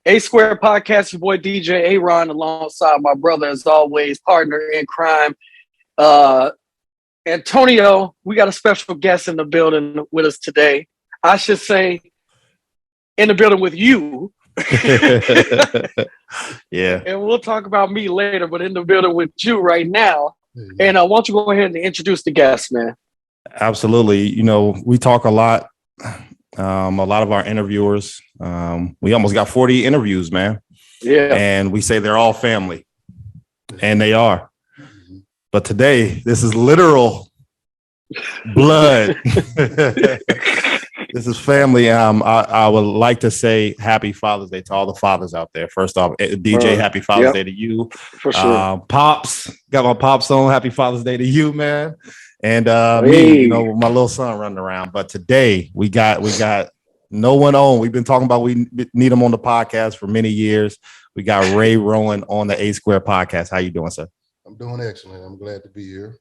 A Square Podcast, your boy DJ Aaron, alongside my brother, as always, partner in crime, Antonio. We got a special guest in the building with us today. I should say, in the building with you. Yeah. And we'll talk about me later, but in the building with you right now. And why don't you go ahead and introduce the guest, man? Absolutely. You know, we talk a lot. A lot of our interviewers, we almost got 40 interviews, man. Yeah. And we say they're all family, and they are. But today, this is literal blood. This is family. I would like to say happy Father's Day to all the fathers out there. First off, DJ, happy Father's Day to you. For sure. Pops, got my Pops on. Happy Father's Day to you, man. And Hey. me, you know, with my little son running around. But today we got no one on. We've been talking about we need him on the podcast for many years. We got Ray Rowan on the A Square Podcast. How you doing, sir? I'm doing excellent. I'm glad to be here.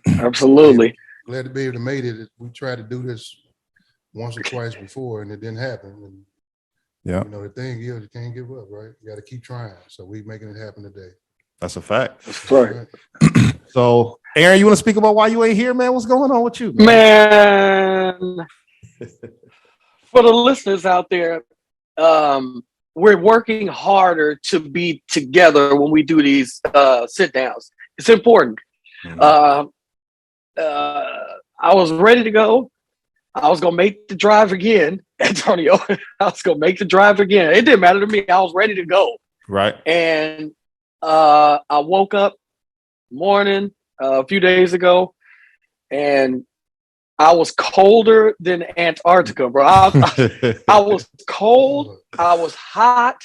Absolutely. Glad to be able to make it. We tried to do this once or twice before, and it didn't happen. And, yeah, you know, the thing is, you can't give up, right? You got to keep trying. So we're making it happen today. That's a fact. That's right. So, Aaron, you want to speak about why you ain't here, man? What's going on with you, man? For the listeners out there, we're working harder to be together when we do these sit downs. It's important. Mm-hmm. I was ready to go. I was gonna make the drive again, Antonio. I was gonna make the drive again. It didn't matter to me. I was ready to go. Right. And I woke up morning a few days ago, and I was colder than Antarctica, bro. I was cold. I was hot.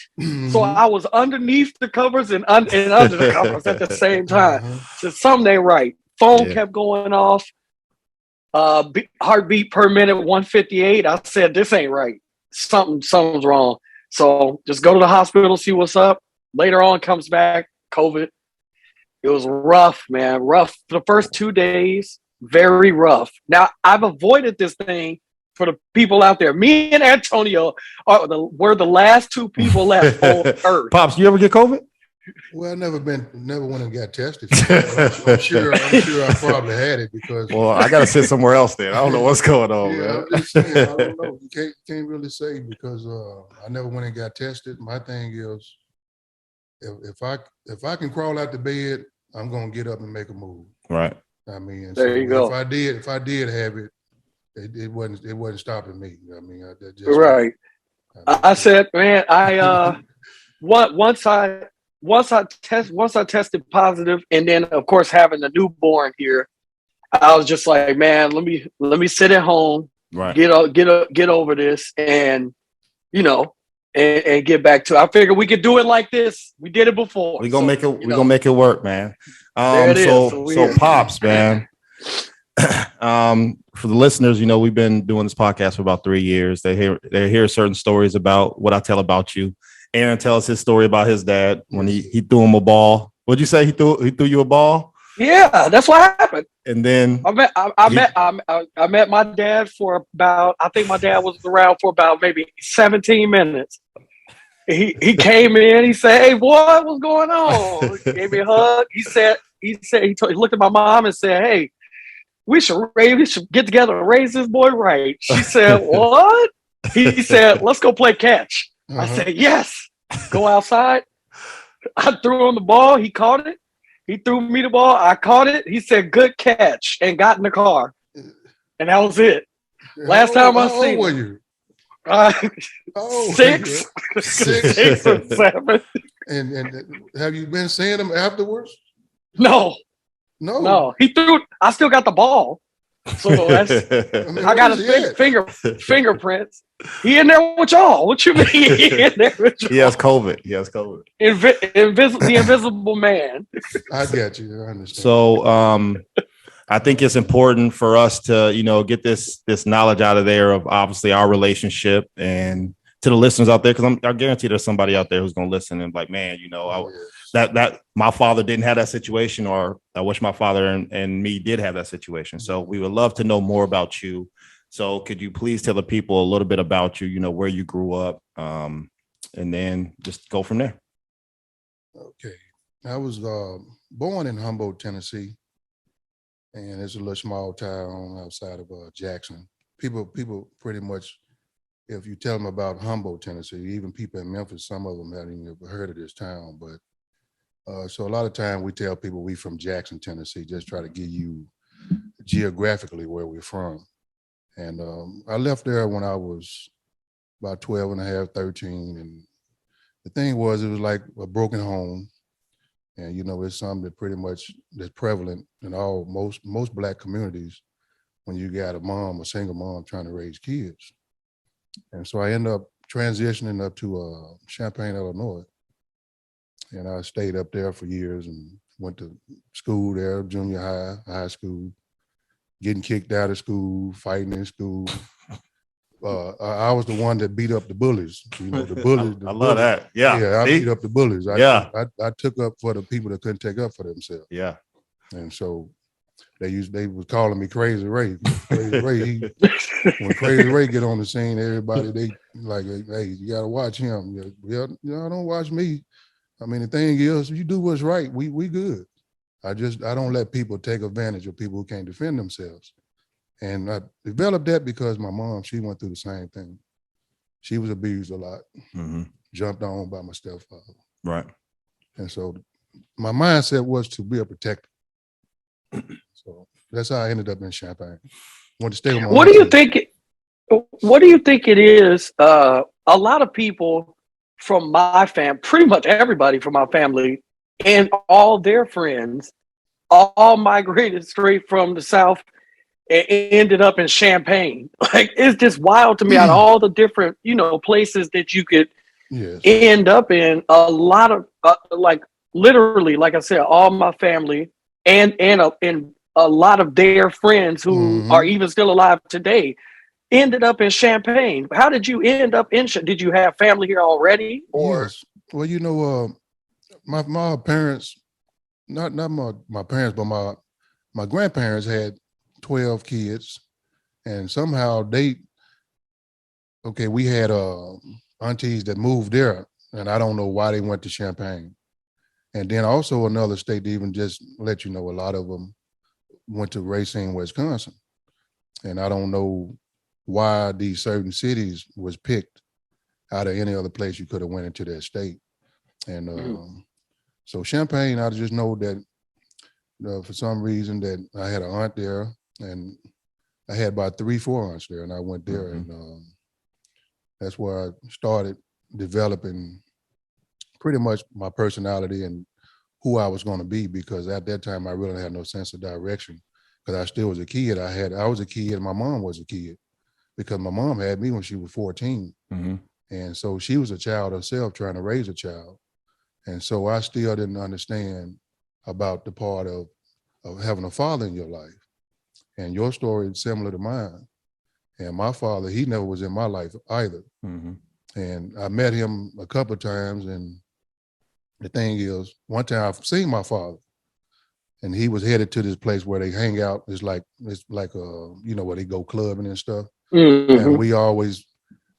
So I was underneath the covers and under the covers at the same time. So something ain't right. Phone kept going off. Heartbeat per minute 158. I said, this ain't right. Something's wrong. So just go to the hospital, see what's up. Later on comes back COVID. It was rough, man. Rough for the first 2 days. Very rough. Now, I've avoided this thing for the people out there. Me and Antonio were the last two people left on Earth. Pops, you ever get COVID? Well, I never went and got tested. I'm sure I probably had it because. Well, I got to sit somewhere else then. I don't know what's going on, yeah, man. I'm just saying, I don't know. You can't really say because I never went and got tested. My thing is, if I can crawl out the bed, I'm gonna get up and make a move. Right. I mean, there you go. If I did have it, it wasn't stopping me. I mean, right. I said, man, once I tested positive, and then of course having the newborn here, I was just like, man, let me sit at home, right, get over this, and you know, and get back to. I figured we could do it like this. We did it before. We're gonna make it work, man. So Pops, man. For the listeners, you know, we've been doing this podcast for about 3 years. They hear certain stories about what I tell about you. Aaron tells his story about his dad when he threw him a ball. What'd you say? He threw you a ball? Yeah, that's what happened. And then I met my dad for about, I think my dad was around for about maybe 17 minutes. He came in, he said, "Hey boy, what's going on?" He gave me a hug. He looked at my mom and said, "Hey, we should get together and raise this boy right." She said, "What?" He said, "Let's go play catch." I said, "Yes." Go outside. I threw him the ball. He caught it. He threw me the ball. I caught it. He said, "Good catch," and got in the car. And that was it. Last time I seen him. How old were you? 6 or 7. And have you been seeing him afterwards? No. He threw. I still got the ball. So that's, I got his fingerprints. He in there with y'all. What you mean? He in there with y'all? He has COVID. The invisible man. I get you. I understand. So I think it's important for us to, you know, get this knowledge out of there of obviously our relationship and to the listeners out there, because I guarantee there's somebody out there who's going to listen and like, man, you know, that my father didn't have that situation, or I wish my father and me did have that situation. So we would love to know more about you. So could you please tell the people a little bit about you, you know, where you grew up, and then just go from there. Okay. I was born in Humboldt, Tennessee, and it's a little small town outside of Jackson. People pretty much, if you tell them about Humboldt, Tennessee, even people in Memphis, some of them haven't even heard of this town. But so a lot of time we tell people we from Jackson, Tennessee, just try to give you geographically where we're from. And I left there when I was about 12 and a half, 13. And the thing was, it was like a broken home. And, you know, it's something that pretty much that's prevalent in most Black communities when you got a single mom trying to raise kids. And so I ended up transitioning up to Champaign, Illinois. And I stayed up there for years and went to school there, junior high school, getting kicked out of school, fighting in school. I was the one that beat up the bullies. You know, the bullies. I love that. Yeah. I beat up the bullies. I took up for the people that couldn't take up for themselves. Yeah. And so they was calling me Crazy Ray. Crazy Ray, when Crazy Ray get on the scene, everybody, they like, hey, you gotta watch him. Yeah, don't watch me. I mean, the thing is, if you do what's right, we good. I don't let people take advantage of people who can't defend themselves. And I developed that because my mom, she went through the same thing. She was abused a lot, jumped on by my stepfather. Right. And so my mindset was to be a protector. So that's how I ended up in Champaign. Want to stay with my What do you think? What do you think it is? A lot of people from my family, pretty much everybody from my family, and all their friends, all migrated straight from the South and ended up in Champaign. Like, it's just wild to me out of all the different, places that you could end up in. A lot of like literally, like I said, all my family and a lot of their friends who are even still alive today ended up in Champaign. How did you end up in? Did you have family here already? Or yes, well, my parents, not my parents, but my grandparents had 12 kids, and somehow we had aunties that moved there, and I don't know why they went to Champaign. And then also another state to even just let you know, a lot of them went to Racine, Wisconsin. And I don't know why these certain cities was picked out of any other place you could have went into that state. And so Champaign, I just know that for some reason that I had an aunt there, and I had about 3-4 aunts there, and I went there, and that's where I started developing pretty much my personality and who I was going to be, because at that time I really had no sense of direction, because I still was a kid. I was a kid, and my mom was a kid, because my mom had me when she was 14. And so she was a child herself trying to raise a child. And so I still didn't understand about the part of having a father in your life. And your story is similar to mine. And my father, he never was in my life either. And I met him a couple of times, and the thing is, one time I've seen my father, and he was headed to this place where they hang out. It's like where they go clubbing and stuff. And we always,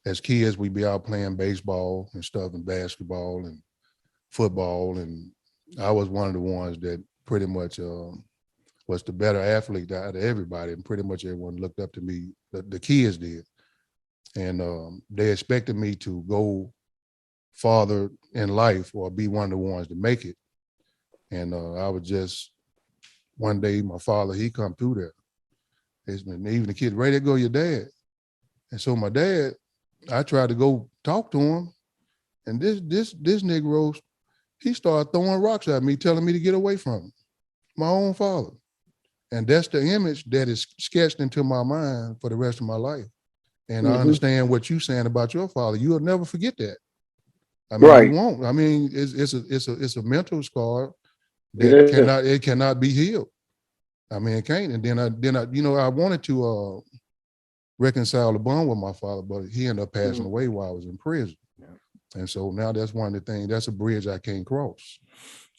as kids, we'd be out playing baseball and stuff, and basketball and football. And I was one of the ones that pretty much was the better athlete out of everybody, and pretty much everyone looked up to me. The kids did, and they expected me to go farther in life or be one of the ones to make it. And I was just, one day my father, he come through there. Even the kids, "Ray, there go your dad." And so my dad, I tried to go talk to him, and this Negro, he started throwing rocks at me, telling me to get away from him, my own father. And that's the image that is sketched into my mind for the rest of my life. And I understand what you're saying about your father. You'll never forget that. I mean, you won't. I mean, it's a mental scar that cannot be healed. I mean, it can't. And then I wanted to reconcile the bond with my father, but he ended up passing away while I was in prison. And so now that's one of the things. That's a bridge I can't cross.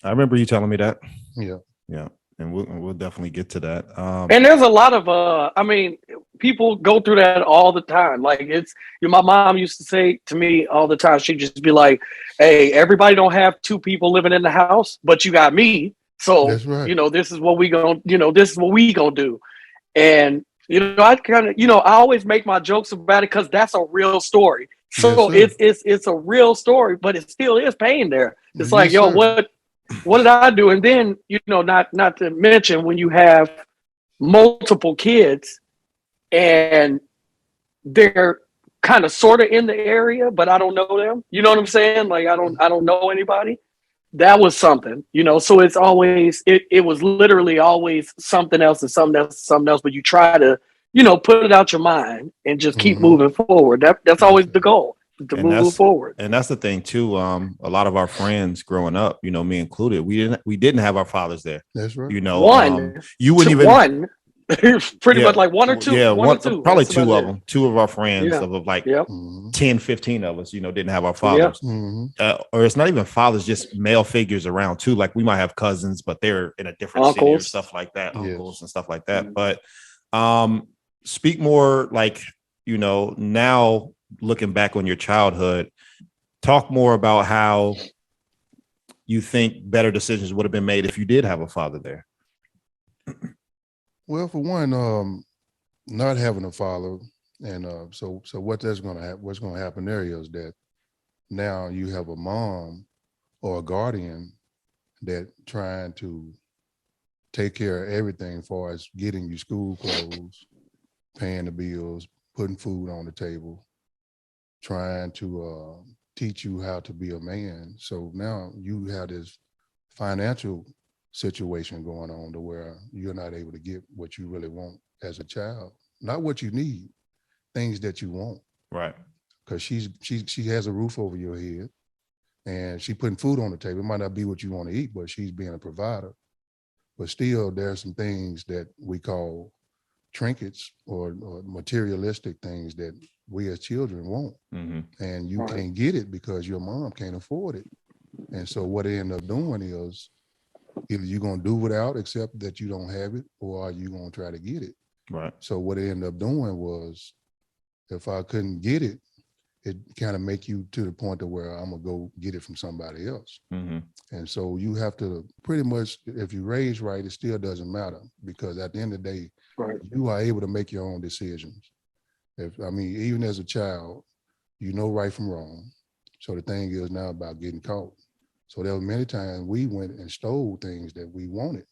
I remember you telling me that. Yeah. And we'll definitely get to that. And there's a lot of, people go through that all the time. Like my mom used to say to me all the time. She'd just be like, "Hey, everybody don't have two people living in the house, but you got me. So That's right. this is what we gonna this is what we gonna do." And I kind of I always make my jokes about it because that's a real story. Yes, So sir. it's a real story, but it still is pain there. It's like, Yes, yo, sir. what did I do? And then not to mention when you have multiple kids and they're kind of sort of in the area, but I don't know them. You know what I'm saying? Like I don't know anybody. That was something. So it's always it was literally always something else and something else and something else, but you try to, put it out your mind and just keep Mm-hmm. moving forward. That's Yes, always sir. the goal, to And move forward. that's the thing too. A lot of our friends growing up, me included, we didn't have our fathers there. That's right. One You to wouldn't even. one, pretty Yeah, much like one or two, yeah, one or one two. probably That's about two of it. them. Two of our friends Yeah. of like Yep. Mm-hmm. 10, 15 of us, didn't have our Yeah. fathers. Mm-hmm. Or it's not even fathers, just male figures around too. Like we might have cousins, but they're in a different city or Uncles. stuff like that, Yes. uncles and stuff like that. Mhm. But speak more like, now looking back on your childhood, talk more about how you think better decisions would have been made if you did have a father there. Well, for one, not having a father, and so what that's going to what's going to happen there is that now you have a mom or a guardian that trying to take care of everything as far as getting you school clothes, paying the bills, putting food on the table, trying to teach you how to be a man. So now you have this financial situation going on to where you're not able to get what you really want as a child, not what you need, things that you want. Right. Because she has a roof over your head and she putting food on the table. It might not be what you want to eat, but she's being a provider. But still, there are some things that we call trinkets or materialistic things that we as children want. Mm-hmm. And you Right. can't get it because your mom can't afford it. And so what they end up doing is either you're going to do without, except that you don't have it, or are you going to try to get it? Right. So what they ended up doing was, if I couldn't get it, it kind of make you to the point of where I'm going to go get it from somebody else. Mm-hmm. And so you have to pretty much, if you raise right, it still doesn't matter, because at the end of the day, Right. you are able to make your own decisions. Even as a child, you know right from wrong. So the thing is now about getting caught. So there were many times we went and stole things that we wanted.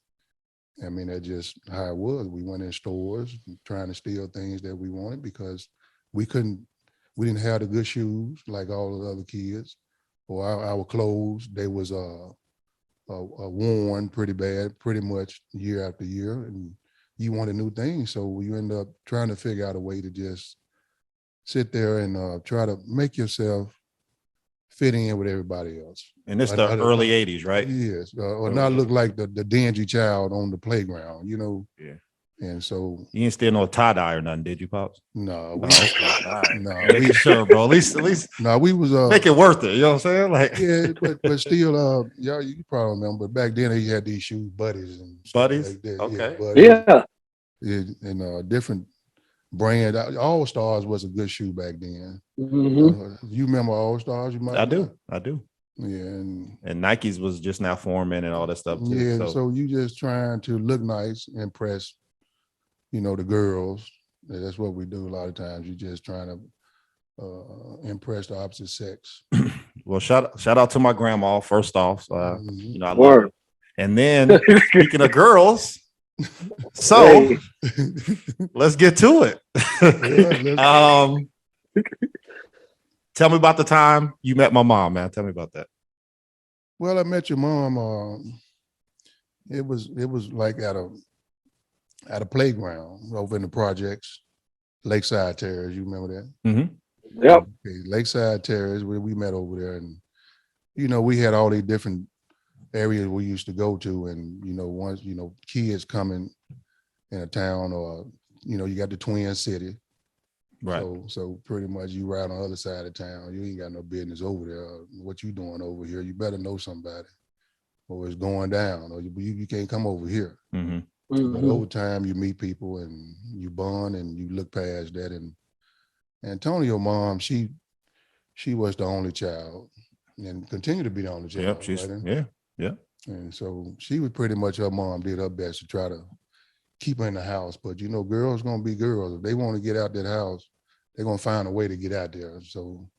I mean, that's just how it was. We went in stores trying to steal things that we wanted because we didn't have the good shoes like all the other kids, or our clothes. They was worn pretty bad, pretty much year after year, and you wanted new things. So you end up trying to figure out a way to just sit there and try to make yourself fitting in with everybody else. And it's the early 80s, right? Yes, or not look like the dingy child on the playground, Yeah. And so, You didn't steal no tie-dye or nothing, did you, Pops? no, Making sure, bro. At least we was make it worth it. You know what I'm saying? Like, yeah, but still, y'all, you probably remember. But back then, they had these shoes, buddies and stuff buddies. like that. Okay. Yeah, buddies. Yeah. Yeah, and different brand. All Stars was a good shoe back then. Mm-hmm. You remember All Stars? You might. I do. Yeah, and Nikes was just now forming and all that stuff too. yeah. So you just trying to look nice, impress, the girls. That's what we do a lot of times. You're just trying to impress the opposite sex. Well, shout out to my grandma first off. Mhm. I love Word. her. And then speaking of girls, so Hey. let's get to it. Tell me about the time you met my mom, man. Tell me about that. Well, I met your mom. It was like at a playground over in the projects, Lakeside Terrace. You remember that? Mm-hmm. Yep. Okay, Lakeside Terrace, where we met over there, and we had all these different areas we used to go to, and once kids coming in a town, or you got the Twin City, Right. So pretty much you ride on the other side of town, you ain't got no business over there. What you doing over here? You better know somebody, or it's going down, or you can't come over here. Mm-hmm. But over time, you meet people and you bond and you look past that. And Antonio's mom, she was the only child and continued to be the only child. Yep, yeah. And so she was pretty much, her mom did her best to try to keep her in the house. But girls gonna be girls. If they want to get out that house, they're gonna find a way to get out there. So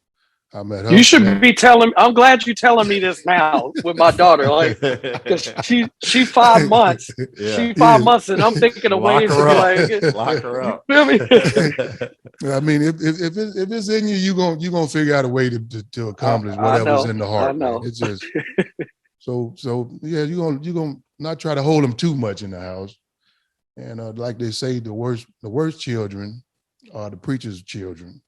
I met her. You should be telling. I'm glad you're telling me this now with my daughter, like, because she 5 months. Yeah. She 5 months, and I'm thinking of ways to be like, lock her up. You feel me? I mean, if it's in you, you gonna figure out a way to accomplish whatever's in the heart. I know. Man. It's just so yeah. You gonna not try to hold them too much in the house. And like they say, the worst children are the preacher's children.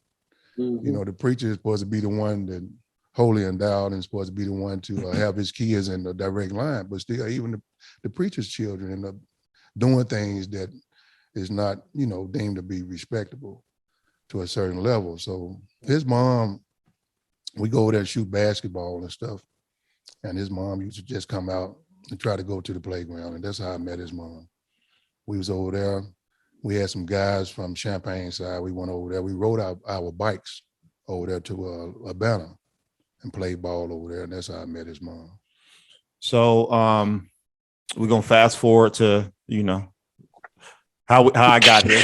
The preacher is supposed to be the one that holy endowed and supposed to be the one to have his kids in the direct line, but still even the preacher's children end up doing things that is not, deemed to be respectable to a certain level. So his mom, we go over there and shoot basketball and stuff. And his mom used to just come out and try to go to the playground. And that's how I met his mom. We was over there. We had some guys from Champaign side. We went over there. We rode our bikes over there to Urbana and played ball over there. And that's how I met his mom. So we're gonna fast forward to how I got here.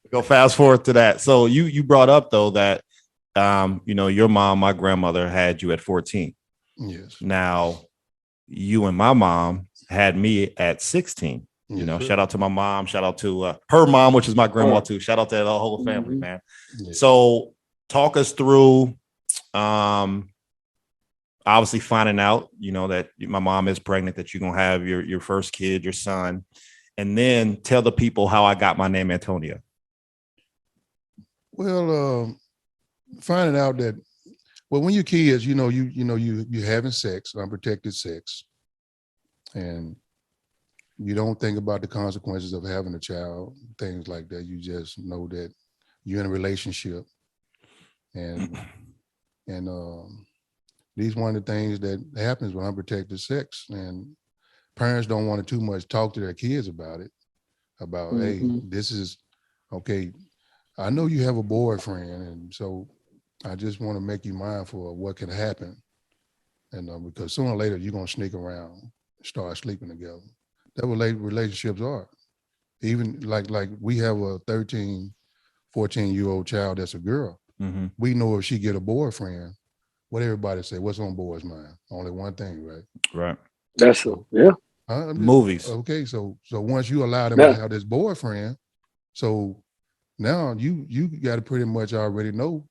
Go fast forward to that. So you brought up though that your mom, my grandmother, had you at 14. Yes. Now you and my mom had me at 16. Shout out to my mom, shout out to her mom, which is my grandma too. Shout out to the whole family, man. Yeah. So talk us through obviously finding out, that my mom is pregnant, that you're going to have your first kid, your son, and then tell the people how I got my name, Antonio. Well, finding out that, when you're kids, you're having sex, unprotected sex, and you don't think about the consequences of having a child, things like that. You just know that you're in a relationship. And these one of the things that happens with unprotected sex. And parents don't want to too much talk to their kids about it. Hey, this is, okay, I know you have a boyfriend, and so I just want to make you mindful of what can happen. And because sooner or later, you're going to sneak around, start sleeping together. That's what relationships are. Even like we have a 13, 14-year-old child that's a girl. Mm-hmm. We know if she get a boyfriend, what everybody say, what's on boy's mind? Only one thing, right? Right. That's so, yeah. Movies. Okay, so once you allow them to have this boyfriend, so now you got to pretty much already know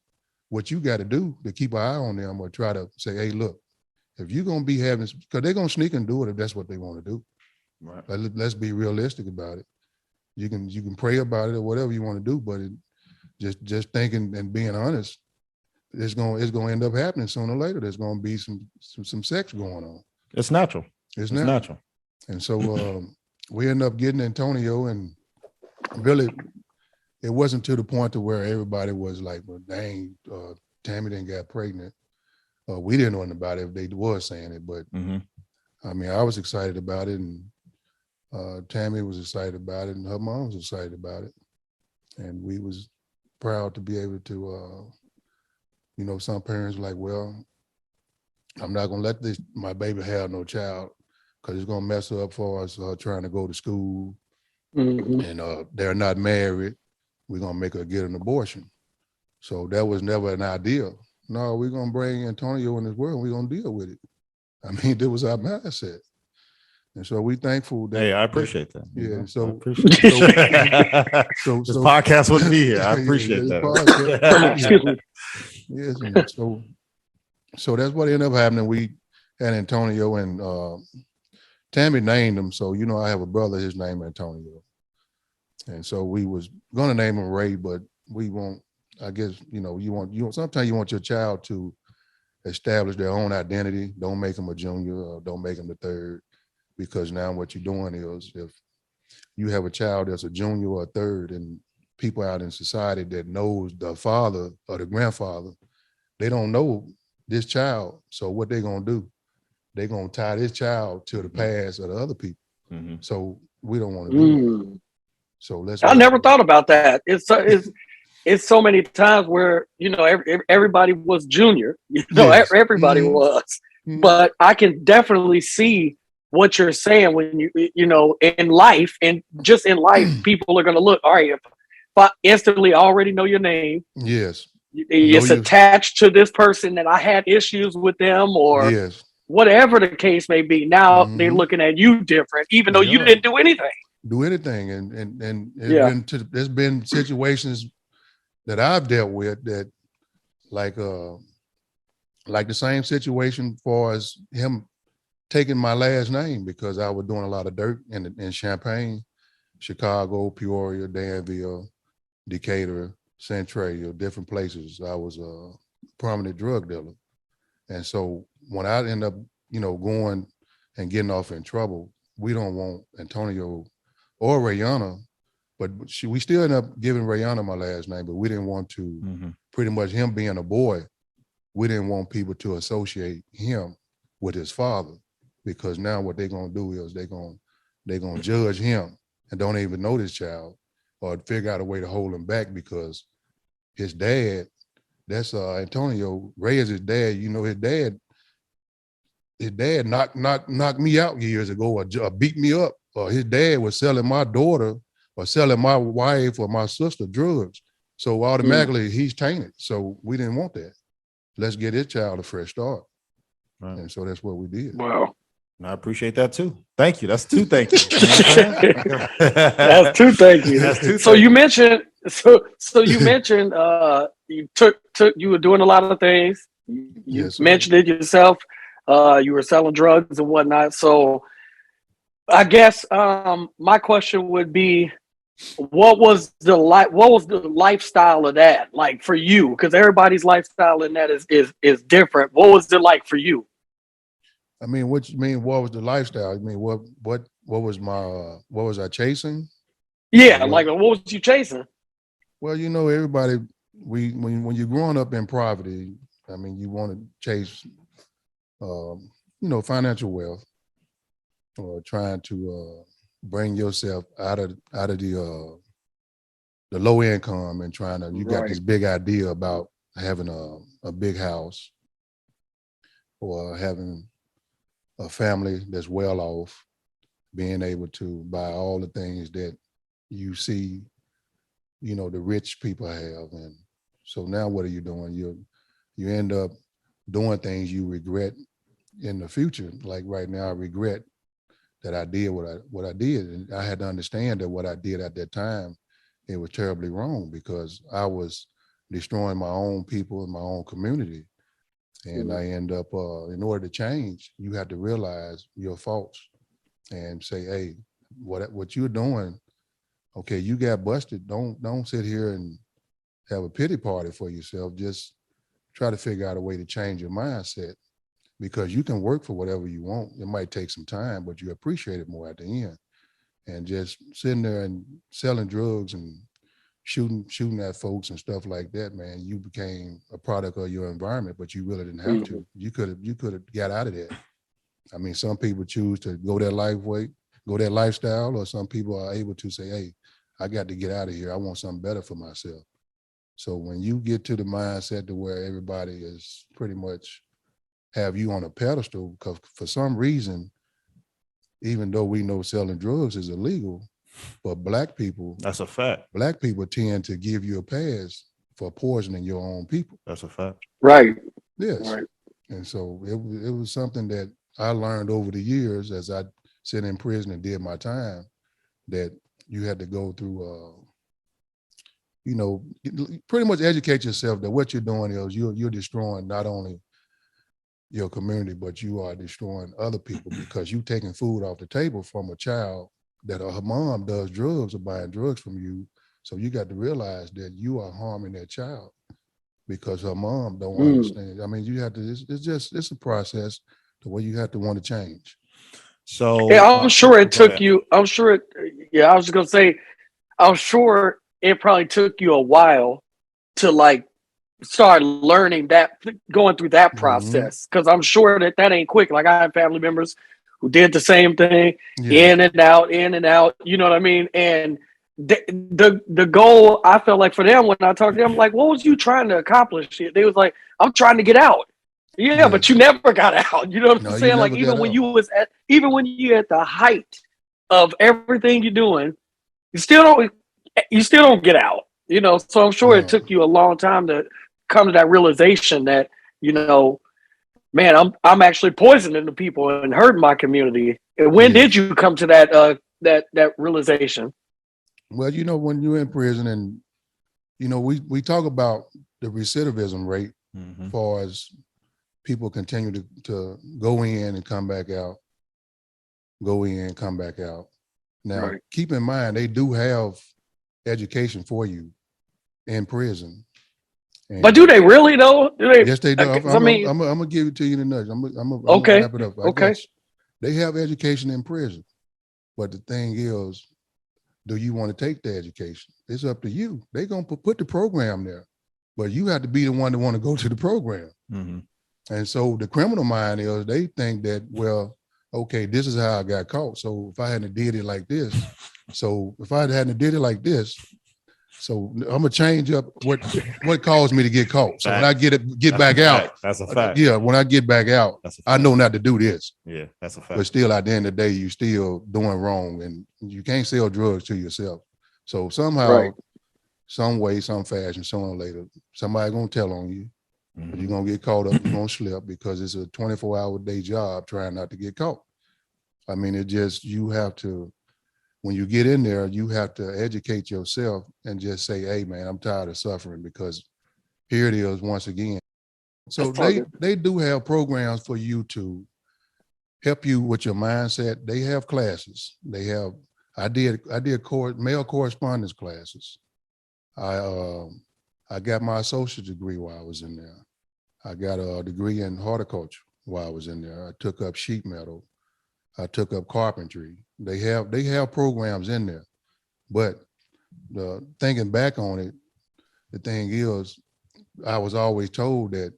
what you got to do to keep an eye on them, or try to say, hey, look, if you're going to be having, because they're going to sneak and do it if that's what they want to do. Right. Let's be realistic about it. You can pray about it or whatever you want to do, but just thinking and being honest, it's going to end up happening sooner or later. There's going to be some sex going on. It's natural. It's natural. And so we end up getting Antonio, and really, it wasn't to the point to where everybody was like, well, dang, Tammy didn't get pregnant. We didn't know anything about it if they was saying it, but I mean, I was excited about it, and Tammy was excited about it, and her mom was excited about it. And we was proud to be able to, some parents were like, well, I'm not going to let my baby have no child because it's going to mess her up for us trying to go to school. And they're not married. We're going to make her get an abortion. So that was never an idea. No, we're going to bring Antonio in this world. We're going to deal with it. I mean, that was our mindset. And so we thankful that. Hey, I appreciate that. Yeah. So, this podcast wouldn't be here. I appreciate that. Excuse me. Yes. So that's what ended up happening. We had Antonio, and Tammy named him. So, I have a brother, his name Antonio. And so we was going to name him Ray, but we won't, I guess, sometimes you want your child to establish their own identity. Don't make them a junior, or don't make them the third, because now what you're doing is, if you have a child that's a junior or a third, and people out in society that knows the father or the grandfather, they don't know this child. So what they're going to do, they're gonna tie this child to the past of the other people. Mm-hmm. So we don't want to do that. So let's. I never thought about that. It's so many times where everybody was junior. Yes. Everybody Mhm. was. Mhm. But I can definitely see what you're saying when in life, and just in life, people are going to look. All right, if I instantly already know your name, Yes. Know it's you. attached to this person that I had issues with them, or Yes. whatever the case may be. Now they're Mhm. looking at you different, even though They you are. didn't do anything. Do anything, and Yeah. there's been situations that I've dealt with that like the same situation for as him taking my last name because I was doing a lot of dirt in Champaign, Chicago, Peoria, Danville, Decatur, Centralia, different places. I was a prominent drug dealer. And so when I end up, going and getting off in trouble, we don't want Antonio or Rayana, but we still end up giving Rayana my last name, but we didn't want to, pretty much him being a boy, we didn't want people to associate him with his father, because now what they're gonna do is they're gonna judge him and don't even know this child, or figure out a way to hold him back because his dad, that's Antonio Ray is his dad. His dad knocked me out years ago, or beat me up, or his dad was selling my daughter or selling my wife or my sister drugs. So automatically he's tainted. So we didn't want that. Let's get his child a fresh start. Right. And so that's what we did. Wow. And I appreciate that too. Thank you. That's two thank you. That's two thank you. That's two so you mentioned you mentioned you took you were doing a lot of things. You Yes, mentioned it yourself. You were selling drugs and whatnot. So I guess my question would be, what was the lifestyle of that like for you? Because everybody's lifestyle in that is different. What was it like for you? I mean, what you mean? What was the lifestyle? I mean, what was my what was I chasing? Yeah, like what was you chasing? Well, everybody, when you're growing up in poverty, I mean, you want to chase, financial wealth, or trying to bring yourself out of the low income, and trying to, you got this big idea about having a big house, or having a family that's well off, being able to buy all the things that you see, the rich people have. And so now what are you doing? You end up doing things you regret in the future. Like right now, I regret that I did what I did. And I had to understand that what I did at that time, it was terribly wrong, because I was destroying my own people and my own community. And I end up, in order to change, you have to realize your faults and say, hey, what you're doing, okay, you got busted. Don't sit here and have a pity party for yourself. Just try to figure out a way to change your mindset, because you can work for whatever you want. It might take some time, but you appreciate it more at the end. And just sitting there and selling drugs and shooting at folks and stuff like that, man, you became a product of your environment, but you really didn't have to. You could have got out of that. I mean, some people choose to go that lifestyle, or some people are able to say, hey, I got to get out of here. I want something better for myself. So when you get to the mindset to where everybody is pretty much have you on a pedestal, because for some reason, even though we know selling drugs is illegal, but that's a fact. Black people tend to give you a pass for poisoning your own people. That's a fact. Right. Yes. Right. And so it was something that I learned over the years as I sit in prison and did my time, that you had to go through, pretty much educate yourself that what you're doing is you're destroying not only your community, but you are destroying other people, because you taking food off the table from a child that her mom does drugs or buying drugs from you. So you got to realize that you are harming that child because her mom don't understand. I mean, you have to, it's a process to where you have to want to change. So yeah, I'm sure it took you. I was just gonna say, I'm sure it probably took you a while to like start learning that, going through that Mm-hmm. process, because I'm sure that ain't quick. Like I have family members who did the same thing, Yeah. in and out, in and out. You know what I mean? And the goal, I felt like for them, when I talked to them, like, what was you trying to accomplish? They was like, I'm trying to get out. Yeah, Yeah. but you never got out. You know what I'm No, you saying? Like never got out. even when you at the height of everything you're doing, you still don't you still don't get out. You know, so I'm sure it No. took you a long time to come to that realization that, you know, man, I'm actually poisoning the people and hurting my community. And when Yeah. did you come to that realization? Well, when you're in prison and, we talk about the recidivism rate Mm-hmm. as far as people continue to go in and come back out, go in and come back out. Now, Right. keep in mind, they do have education for you in prison. But do And they really though? Do they? yes, they do. I'm, 'Cause I I'm, I'm, mean, I'm, I'm gonna give it to you in a nudge. I'm gonna okay, wrap it up. I okay. got you. They have education in prison, but the thing is, do you want to take the education? It's up to you. They're gonna put the program there, but you have to be the one that want to go to the program. Mm-hmm. And so the criminal mind is they think that, well, okay, this is how I got caught. So if I hadn't did it like this, so if I hadn't did it like this, so I'm gonna change up what caused me to get caught. So when I get back out, That's a fact. yeah, when I get back out, That's a I fact. know not to do this. Yeah, that's a fact. But still, at the end of the day, you still doing wrong, and you can't sell drugs to yourself. So somehow, Right. some way, some fashion, sooner or later, somebody gonna tell on you. Mm-hmm. You're gonna get caught up, you're gonna slip because it's a 24-hour day job trying not to get caught. I mean, you have to, when you get in there, you have to educate yourself and just say, hey man, I'm tired of suffering because here it is once again. So That's all good. they do have programs for you to help you with your mindset. They have classes. I did male correspondence classes. I got my associate degree while I was in there. I got a degree in horticulture while I was in there. I took up sheet metal. I took up carpentry. They have programs in there, but thinking back on it, the thing is, I was always told that,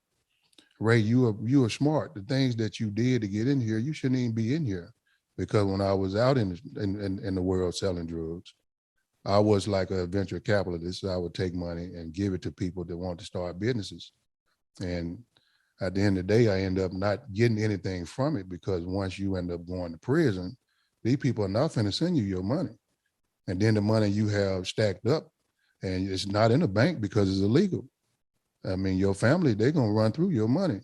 Ray, you are smart. The things that you did to get in here, you shouldn't even be in here, because when I was out in the world selling drugs, I was like a venture capitalist. I would take money and give it to people that want to start businesses, and at the end of the day, I end up not getting anything from it, because once you end up going to prison, these people are not finna send you your money. And then the money you have stacked up, and it's not in the bank because it's illegal. I mean, your family, they're going to run through your money.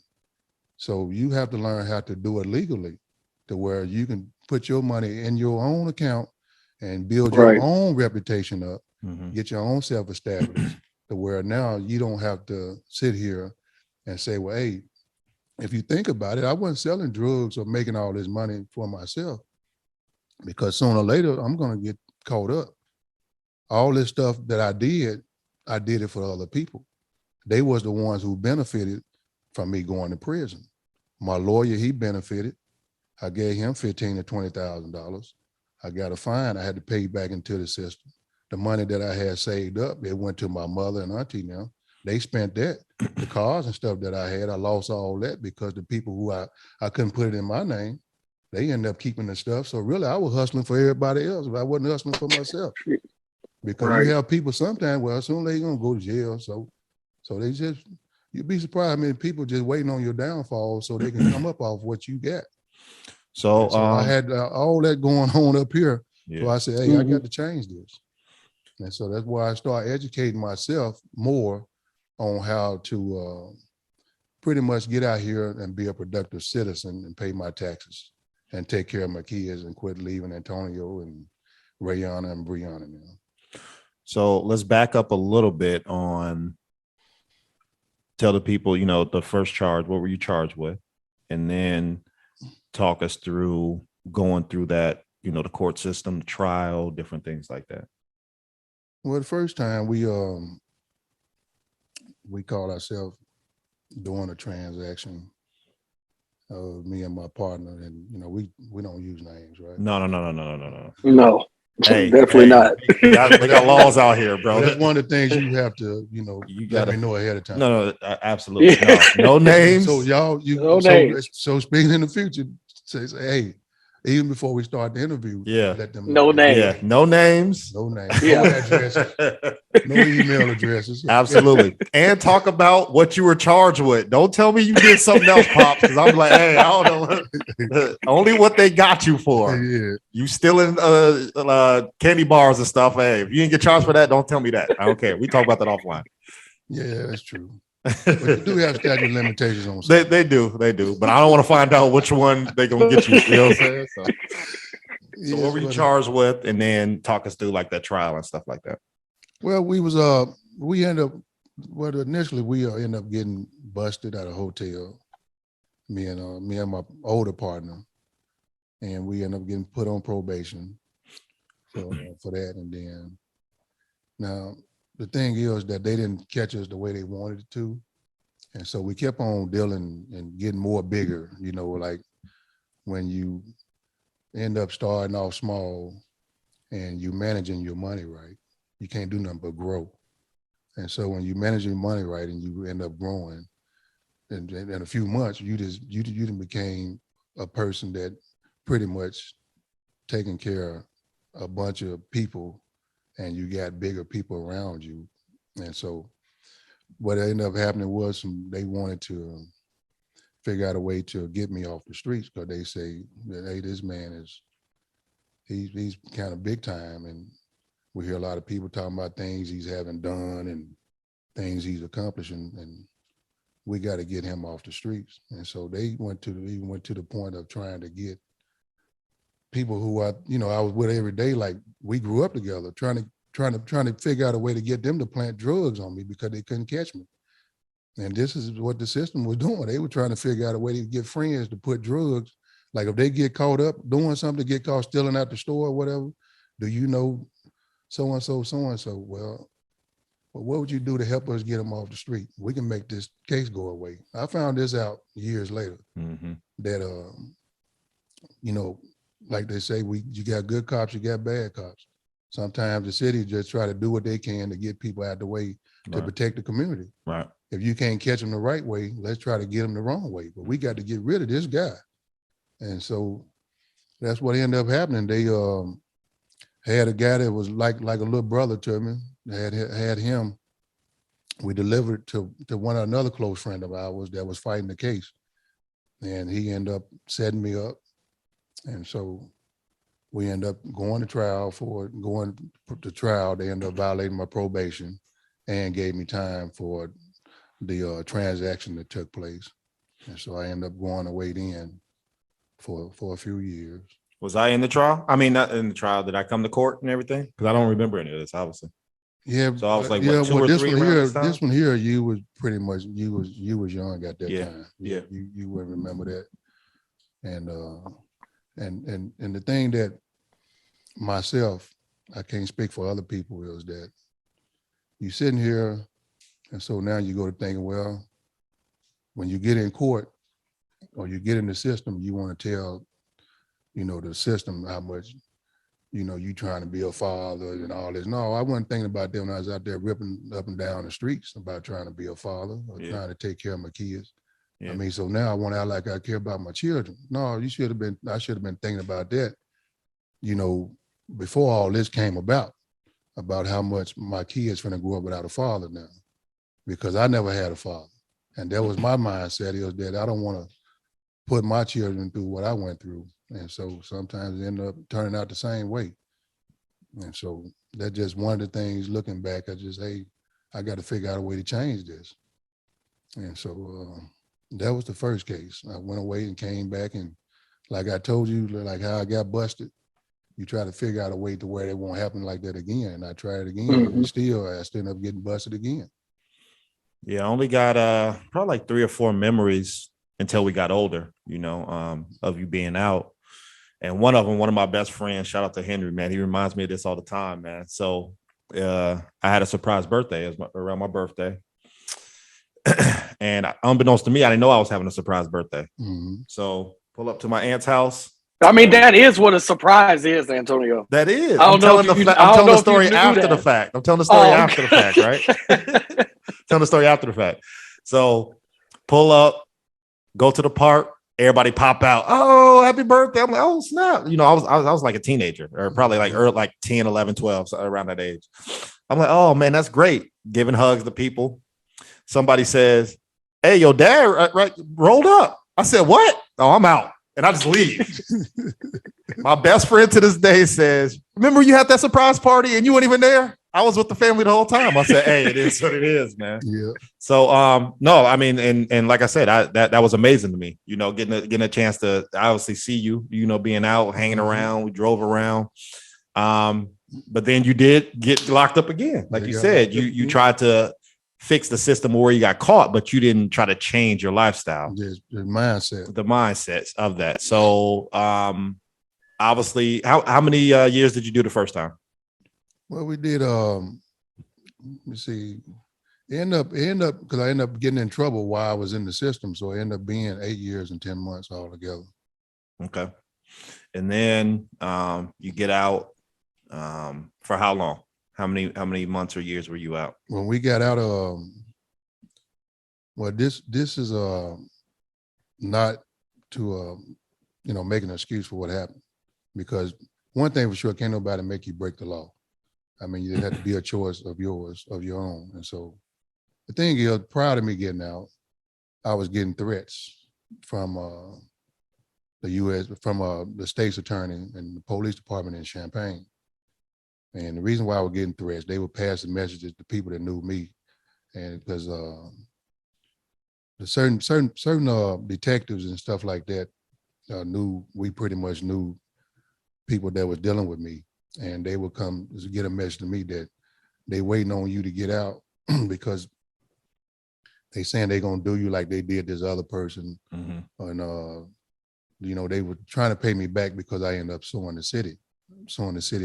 So you have to learn how to do it legally, to where you can put your money in your own account and build your Right. own reputation up, Mm-hmm. get your own self established, to where now you don't have to sit here and say, well, hey, if you think about it, I wasn't selling drugs or making all this money for myself, because sooner or later I'm going to get caught up. All this stuff that I did it for other people. They was the ones who benefited from me going to prison. My lawyer, he benefited. I gave him $15,000 to $20,000. I got a fine I had to pay back into the system. The money that I had saved up, it went to my mother and auntie now. They spent that. The cars and stuff that I had, I lost all that because the people who I couldn't put it in my name, they ended up keeping the stuff. So really, I was hustling for everybody else, but I wasn't hustling for myself. Because you Right. have people sometimes, well, soon they're going to go to jail. So they just, you'd be surprised how many people just waiting on your downfall so they can come up off what you got. So, So I had all that going on up here. yeah. So I said, hey, I got to change this. And so that's why I started educating myself more on how to pretty much get out here and be a productive citizen and pay my taxes and take care of my kids and quit leaving Antonio and Rayana and Brianna now. So let's back up a little bit on, tell the people, the first charge, what were you charged with? And then talk us through going through that, the court system, the trial, different things like that. Well, the first time we called ourselves doing a transaction of me and my partner, and we don't use names, right? No. No. Hey, Definitely not. they got laws out here, bro. That's one of the things you have to, You let gotta me know ahead of time. no, absolutely no names. So y'all, No names. so speaking in the future, say, hey, even before we start the interview, Yeah. let them No know. name. Yeah, no names. No names, Yeah. no addresses, no email addresses. Absolutely. And talk about what you were charged with. Don't tell me you did something else, Pops, because I'm like, hey, I don't know. Only what they got you for. Yeah. You stealing candy bars and stuff. Hey, if you didn't get charged for that, don't tell me that. I don't care. We talk about that offline. Yeah, that's true. But you do have statute of limitations on something. They do. But I don't want to find out which one they're gonna get you. You know what I'm saying? So what were you charged with? And then talk us through like that trial and stuff like that. Well, we ended up initially we ended up getting busted at a hotel, me and my older partner, and we ended up getting put on probation for that. And then now the thing is that they didn't catch us the way they wanted to. And so we kept on dealing and getting more bigger, like when you end up starting off small and you managing your money right, you can't do nothing but grow. And so when you manage your money right and you end up growing, and in a few months, you done became a person that pretty much taking care of a bunch of people, and you got bigger people around you. And so what ended up happening was they wanted to figure out a way to get me off the streets, because they say that, hey, this man he's kind of big time, and we hear a lot of people talking about things he's having done and things he's accomplishing, and we got to get him off the streets. And so they went to the point of trying to get people who I was with every day, like we grew up together, trying to figure out a way to get them to plant drugs on me because they couldn't catch me. And this is what the system was doing. They were trying to figure out a way to get friends to put drugs. Like if they get caught up doing something, get caught stealing out the store or whatever, do you know so-and-so, so-and-so? Well, what would you do to help us get them off the street? We can make this case go away. I found this out years later that, like they say, you got good cops, you got bad cops. Sometimes the city just try to do what they can to get people out the way to protect the community. Right. If you can't catch them the right way, let's try to get them the wrong way. But we got to get rid of this guy. And so that's what ended up happening. They had a guy that was like a little brother to me. Had him. We delivered to another close friend of ours that was fighting the case, and he ended up setting me up. And so we end up going to trial. They ended up violating my probation and gave me time for the transaction that took place. And so I ended up going away then for a few years. Was I in the trial? I mean, not in the trial. Did I come to court and everything? Because I don't remember any of this, obviously. Yeah. So I was like, yeah, what, 2 or 3 around this time? This one here, you was pretty much you was young at that time. Yeah. You wouldn't remember that. And the thing that myself, I can't speak for other people, is that you sitting here, and so now you go to thinking, well, when you get in court or you get in the system, you want to tell, the system how much, you trying to be a father and all this. No, I wasn't thinking about that when I was out there ripping up and down the streets about trying to be a father or trying to take care of my kids. Yeah. I mean, so now I want to act like I care about my children. No, I should have been thinking about that, before all this came about how much my kids finna grow up without a father now, because I never had a father. And that was my mindset, is that I don't want to put my children through what I went through. And so sometimes it ended up turning out the same way. And so that's just one of the things, looking back, I got to figure out a way to change this. And so that was the first case. I went away and came back, and like I told you, like how I got busted, you try to figure out a way to where it won't happen like that again. And I tried it again, and I still ended up getting busted again. Yeah, I only got probably like 3 or 4 memories until we got older, of you being out. And one of my best friends, shout out to Henry, man. He reminds me of this all the time, man. So I had a surprise birthday around my birthday. And unbeknownst to me, I didn't know I was having a surprise birthday. So pull up to my aunt's house. I mean, that is what a surprise is, Antonio. That is. I I'm don't know telling if you- the I I'm don't telling know the if you story knew after that. the fact. I'm telling the story Oh, after the fact, right? Telling the story after the fact. So pull up, go to the park, everybody pop out. Oh, happy birthday. I'm like, oh, snap. You know, I was like a teenager, or probably like early, like 10, 11, 12, so around that age. I'm like, oh man, that's great. Giving hugs to people. Somebody says, hey, your dad right rolled up. I said, what? Oh, I'm out. And I just leave. My best friend to this day says, remember you had that surprise party and you weren't even there? I was with the family the whole time. I said, hey, it is what it is, man. Yeah. So no, I mean, and like I said, that was amazing to me, you know, getting a chance to obviously see you, you know, being out, hanging around. We drove around. But then you did get locked up again. Like you said, you tried to fix the system where you got caught, but you didn't try to change your lifestyle. The mindset. The mindsets of that. So obviously, how many years did you do the first time? Well, we did. Let me see. End up because I ended up getting in trouble while I was in the system, so it ended up being 8 years and 10 months altogether. Okay, and then you get out for how long? How many months or years were you out? When we got out, well, this is not to make an excuse for what happened, because one thing for sure, can't nobody make you break the law. I mean, it had to be a choice of yours, of your own. And so the thing is, prior to me getting out, I was getting threats from the U.S., from the state's attorney and the police department in Champaign. And the reason why I was getting threats, they would pass the messages to people that knew me. And because the certain detectives and stuff like that we pretty much knew people that was dealing with me. And they would come to get a message to me that they waiting on you to get out because they saying they gonna do you like they did this other person. Mm-hmm. And they were trying to pay me back because I ended up suing the city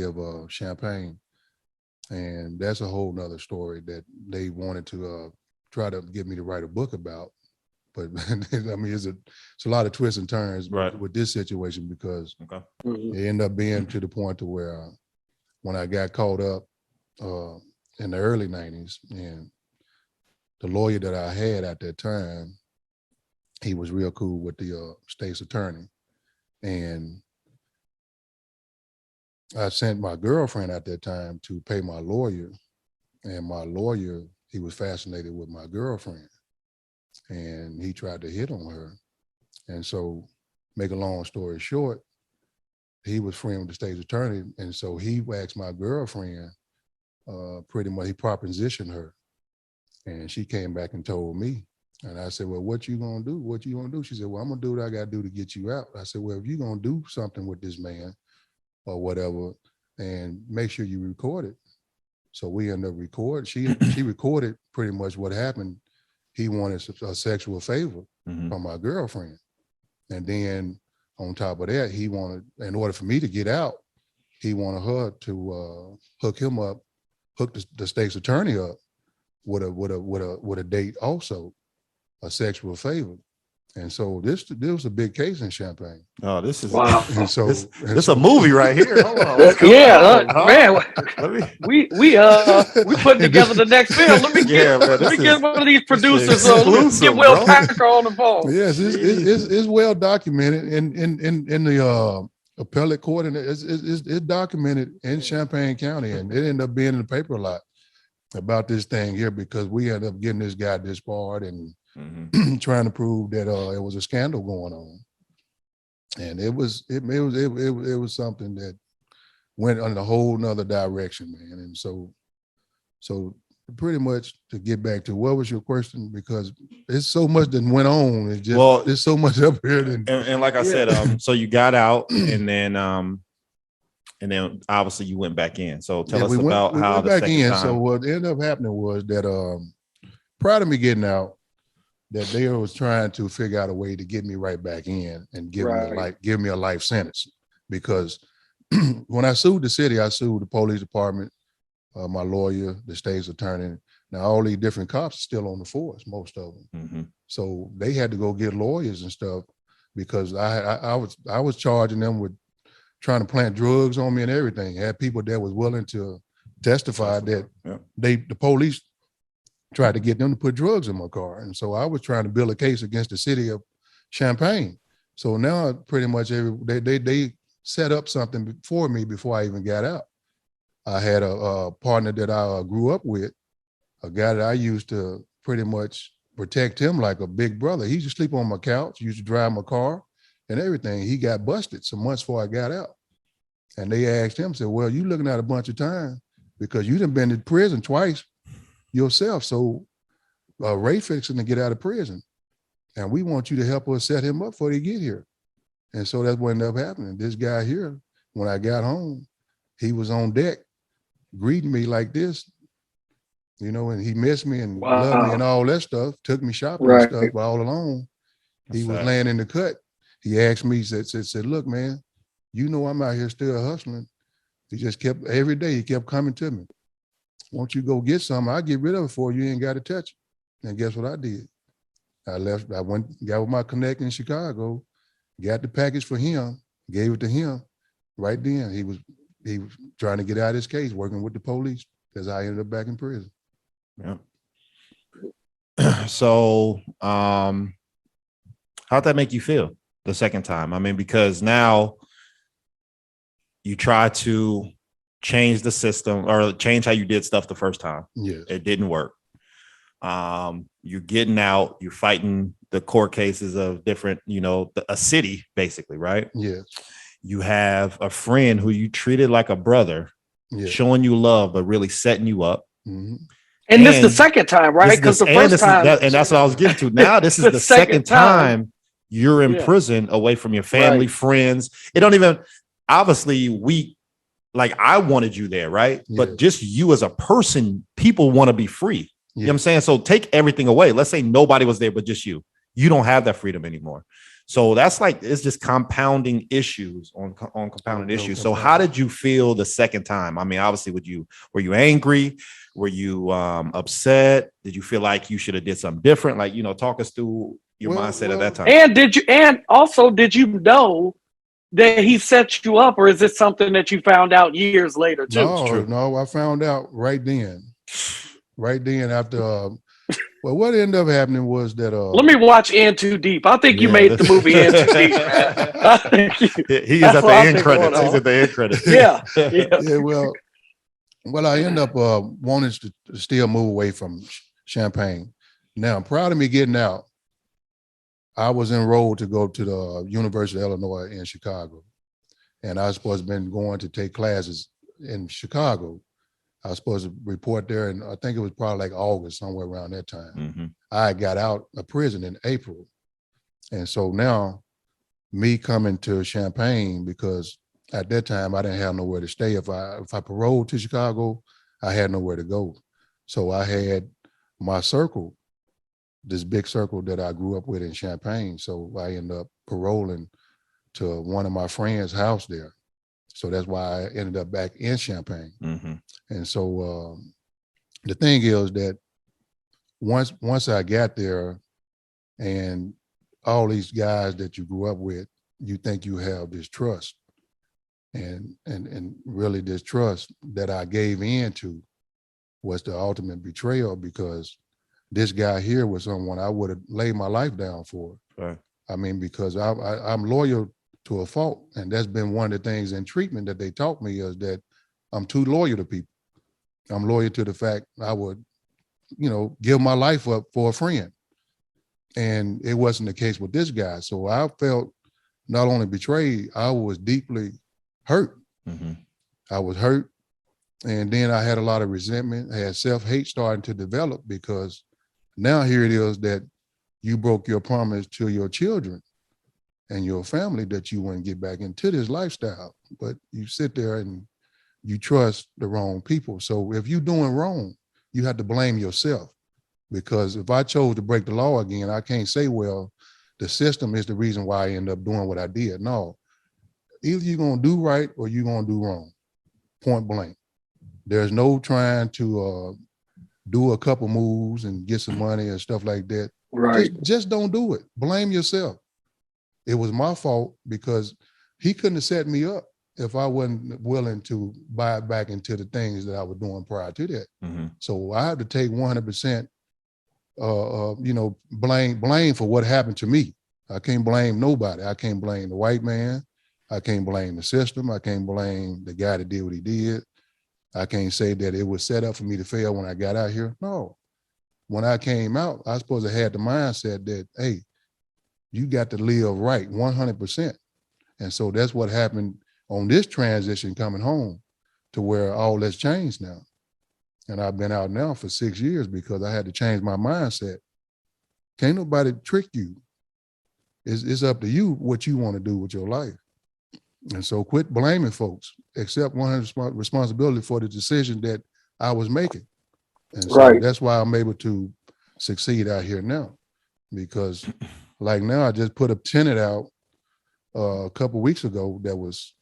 of Champaign. And that's a whole nother story that they wanted to try to get me to write a book about. But I mean, it's a lot of twists and turns with this situation, because it ended up being to the point to where when I got caught up in the early 90s, and the lawyer that I had at that time, he was real cool with the state's attorney. And I sent my girlfriend at that time to pay my lawyer, and my lawyer, he was fascinated with my girlfriend, and he tried to hit on her. And so, make a long story short, he was friends with the state's attorney, and so he asked my girlfriend, pretty much, he propositioned her, and she came back and told me. And I said, well, what you gonna do? What you gonna do? She said, well, I'm gonna do what I gotta do to get you out. I said, well, if you're gonna do something with this man or whatever, and make sure you record it. So we ended up recording. She recorded pretty much what happened. He wanted a sexual favor from my girlfriend. And then on top of that, he wanted, in order for me to get out, he wanted her to hook him up, hook the state's attorney up with a date also, a sexual favor. And so this was a big case in Champaign. Oh, this is wow. And so this is a movie right here. Hold on. Man, we putting together the next film. Let me get one of these producers on. Let me get Will Packer on the phone. Yes, it's well documented in the appellate court, and it's documented in Champaign County, and it ended up being in the paper a lot about this thing here, because we ended up getting this guy disbarred and trying to prove that it was a scandal going on. And it was something that went in a whole nother direction, man. And so pretty much, to get back to what was your question, because it's so much that went on. It's just there's so much up here. And like I said, so you got out, and then obviously you went back in. So tell us about how the second time. So what ended up happening was that prior to me getting out, that they was trying to figure out a way to get me right back in and give me a life sentence. Because when I sued the city, I sued the police department, my lawyer, the state's attorney. Now all these different cops are still on the force, most of them. So they had to go get lawyers and stuff because I was charging them with trying to plant drugs on me and everything. Had people that was willing to testify that the police tried to get them to put drugs in my car. And so I was trying to build a case against the city of Champaign. So now pretty much they set up something for me before I even got out. I had a partner that I grew up with, a guy that I used to pretty much protect him like a big brother. He used to sleep on my couch, used to drive my car and everything. He got busted some months before I got out. And they asked him, said, well, you looking at a bunch of time because you done been to prison twice yourself. So Ray fixing to get out of prison. And we want you to help us set him up before he get here. And so that's what ended up happening. This guy here, when I got home, he was on deck greeting me like this, you know, and he missed me and loved me and all that stuff, took me shopping and stuff, but all along, he was laying in the cut. He asked me, said, look, man, you know I'm out here still hustling. He just kept, every day he kept coming to me. Won't you go get something? I'll get rid of it for you. You ain't got to touch it. And guess what I did? I left, I went, got with my connect in Chicago, got the package for him, gave it to him. Right then, he was trying to get out of his case, working with the police, because I ended up back in prison. Yeah. So, how'd that make you feel the second time? I mean, because now you try to change the system or change how you did stuff the first time. Yes. It didn't work. You're getting out, you're fighting the court cases of different, you know, a city basically, right? Yes. You have a friend who you treated like a brother, showing you love, but really setting you up. Mm-hmm. And this is the second time, right? Because the first time. And that's what I was getting to. Now this is the second time you're in prison away from your family, friends. It don't even, obviously I wanted you there, right? Yeah. But just you as a person, people want to be free. You know what I'm saying? So take everything away. Let's say nobody was there but just you. You don't have that freedom anymore. So that's like, it's just compounding issues on compounding issues. So how did you feel the second time? I mean, obviously, were you angry? Were you upset? Did you feel like you should have did something different? Like, you know, talk us through your mindset at that time. And did you know that he set you up, or is it something that you found out years later too? No, I found out right then. Right then after, well, what ended up happening was that. Let me watch In Too Deep. I think you made the movie In Too Deep, man. He is at the end credits. He's at the end credits. Yeah. Well, I end up wanting to still move away from Champaign. Now, I'm proud of me getting out. I was enrolled to go to the University of Illinois in Chicago, and I was supposed to have been going to take classes in Chicago. I was supposed to report there, and I think it was probably like August, somewhere around that time. Mm-hmm. I got out of prison in April. And so now, me coming to Champaign, because at that time, I didn't have nowhere to stay. If I paroled to Chicago, I had nowhere to go. So I had my circle, this big circle that I grew up with in Champaign. So I ended up paroling to one of my friends' house there. So that's why I ended up back in Champaign. Mm-hmm. And so the thing is that once I got there, and all these guys that you grew up with, you think you have this trust, and really this trust that I gave in to was the ultimate betrayal, because this guy here was someone I would have laid my life down for. Right. I mean, because I'm loyal to a fault. And that's been one of the things in treatment that they taught me, is that I'm too loyal to people. I'm loyal to the fact I would, give my life up for a friend. And it wasn't the case with this guy. So I felt not only betrayed, I was deeply hurt. Mm-hmm. I was hurt. And then I had a lot of resentment. I had self-hate starting to develop, because now here it is that you broke your promise to your children and your family that you wouldn't get back into this lifestyle, but you sit there and you trust the wrong people. So if you're doing wrong, you have to blame yourself, because if I chose to break the law again, I can't say, well, the system is the reason why I end up doing what I did. No, either you're going to do right or you're going to do wrong, point blank. There's no trying to do a couple moves and get some money and stuff like that. Right. Just don't do it. Blame yourself. it was my fault because he couldn't have set me up if I wasn't willing to buy it back into the things that I was doing prior to that. Mm-hmm. So I have to take 100%, blame for what happened to me. I can't blame nobody. I can't blame the white man. I can't blame the system. I can't blame the guy that did what he did. I can't say that it was set up for me to fail when I got out here. No. When I came out, I supposed to have the mindset that, hey, you got to live right 100%. And so that's what happened on this transition coming home to where all that's changed now. And I've been out now for 6 years because I had to change my mindset. Can't nobody trick you. It's up to you what you want to do with your life. And so quit blaming folks, accept 100% responsibility for the decision that I was making. And so that's why I'm able to succeed out here now. Because like now, I just put a tenant out a couple of weeks ago that was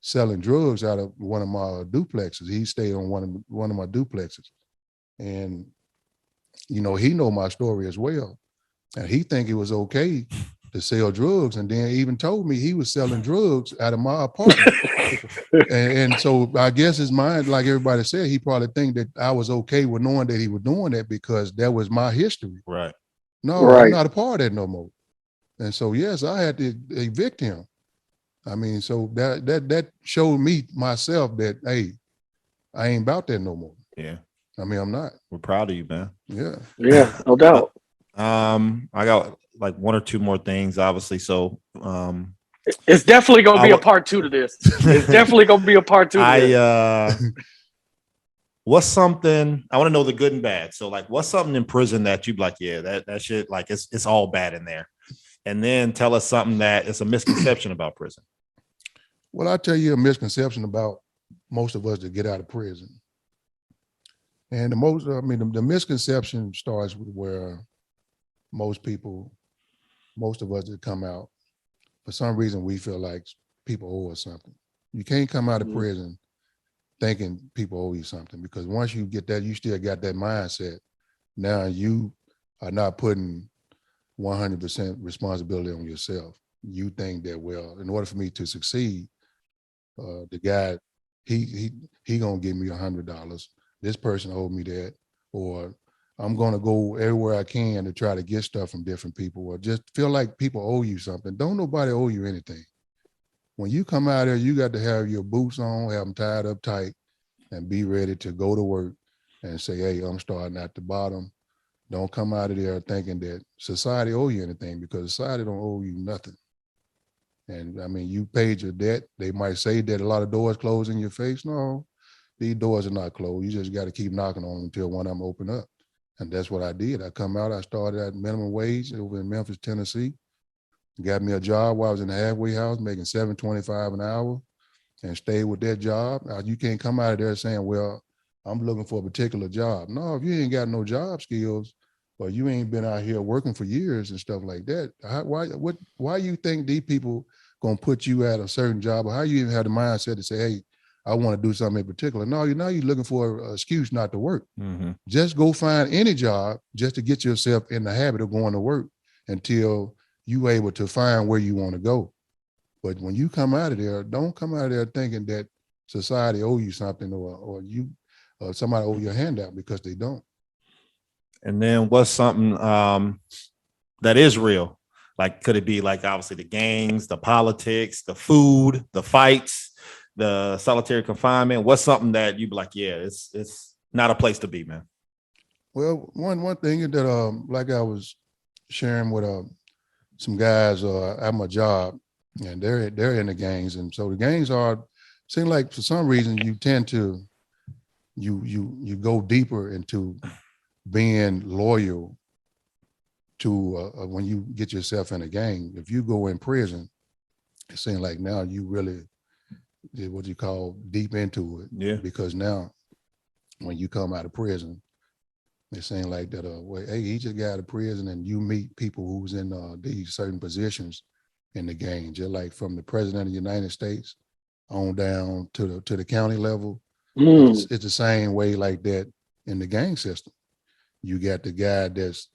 selling drugs out of one of my duplexes. He stayed on one of my duplexes. And, he know my story as well. And he think it was okay to sell drugs, and then even told me he was selling drugs out of my apartment. and so I guess his mind, like everybody said, he probably think that I was okay with knowing that he was doing that because that was my history. Right. No, I'm not a part of that no more. And so, yes, I had to evict him. I mean, so that showed me myself that, hey, I ain't about that no more. Yeah. I mean, I'm not. We're proud of you, man. Yeah. Yeah, no doubt. I got like one or two more things, obviously. So it's definitely gonna be a part 2 to this. It's definitely gonna be a part 2 to this. What's something I want to know the good and bad. So like what's something in prison that you'd be like, yeah, that shit, like it's all bad in there. And then tell us something that is a misconception about prison. Well, I'll tell you a misconception about most of us that get out of prison. And the misconception starts with where most of us that come out, for some reason, we feel like people owe us something. You can't come out of prison thinking people owe you something, because once you get that, you still got that mindset. Now you are not putting 100% responsibility on yourself. You think that, well, in order for me to succeed, the guy, he gonna give me $100. This person owed me that, or I'm gonna go everywhere I can to try to get stuff from different people, or just feel like people owe you something. Don't nobody owe you anything. When you come out there, you got to have your boots on, have them tied up tight, and be ready to go to work and say, hey, I'm starting at the bottom. Don't come out of there thinking that society owe you anything, because society don't owe you nothing. And I mean, you paid your debt. They might say that a lot of doors close in your face. No, these doors are not closed. You just got to keep knocking on them until one of them open up. And that's what I did. I come out, I started at minimum wage over in Memphis, Tennessee. Got me a job while I was in the halfway house, making $7.25 an hour, and stayed with that job. You can't come out of there saying, well, I'm looking for a particular job. No, if you ain't got no job skills, or you ain't been out here working for years and stuff like that, why you think these people gonna put you at a certain job, or how you even have the mindset to say, hey, I want to do something in particular? No, you're looking for an excuse not to work. Mm-hmm. Just go find any job just to get yourself in the habit of going to work until you able to find where you want to go. But when you come out of there, don't come out of there thinking that society owe you something, or somebody owe you a handout, because they don't. And then what's something that is real? Like, could it be like obviously the gangs, the politics, the food, the fights, the solitary confinement? What's something that you'd be like, yeah, it's not a place to be, man? Well, one thing that like I was sharing with some guys at my job, and they're in the gangs, and so the gangs seem like for some reason you tend to you go deeper into being loyal to when you get yourself in a gang. If you go in prison, it seems like now you really did what you call deep into it. Yeah. Because now when you come out of prison, it seems like that hey, he just got out of prison, and you meet people who's in these certain positions in the gang, just like from the president of the United States on down to the county level. It's the same way like that in the gang system. You got the guy that's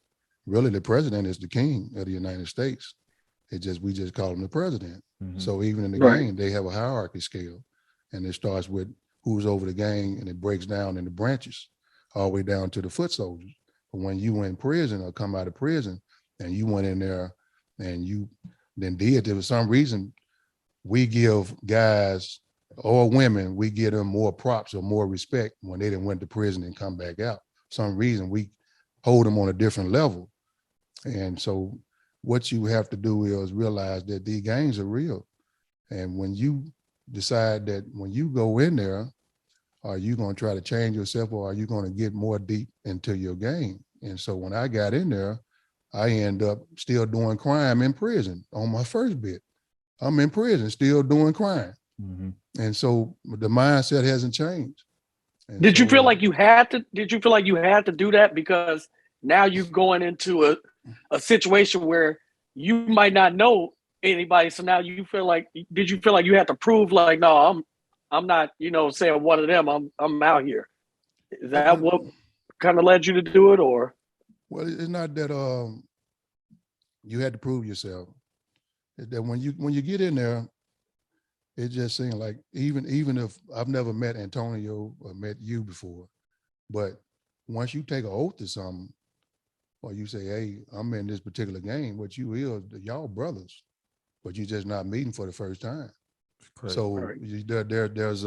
really the president is the king of the United States. We just call him the president. Mhm. So even in the Right. gang, they have a hierarchy scale, and it starts with who's over the gang, and it breaks down into branches all the way down to the foot soldiers. But when you in prison or come out of prison and you went in there and you then did, there was some reason we give guys or women, we give them more props or more respect when they didn't went to prison and come back out. Some reason we hold them on a different level. And so what you have to do is realize that these gangs are real. And when you decide that when you go in there, are you going to try to change yourself, or are you going to get more deep into your game? And so when I got in there, I end up still doing crime in prison on my first bit. I'm in prison still doing crime. Mhm. And so the mindset hasn't changed. And Did you so, feel like you had to? Did you feel like you had to do that because now you're going into a situation where you might not know anybody? So now you feel like, did you feel like you had to prove like, no, I'm not, saying one of them. I'm out here. Is that what kind of led you to do it, or? Well, it's not that you had to prove yourself. It's that when you get in there, it just seemed like even if I've never met Antonio or met you before, but once you take an oath to something, or you say, hey, I'm in this particular game, what you is, y'all brothers, but you're just not meeting for the first time. Correct. So Right. there's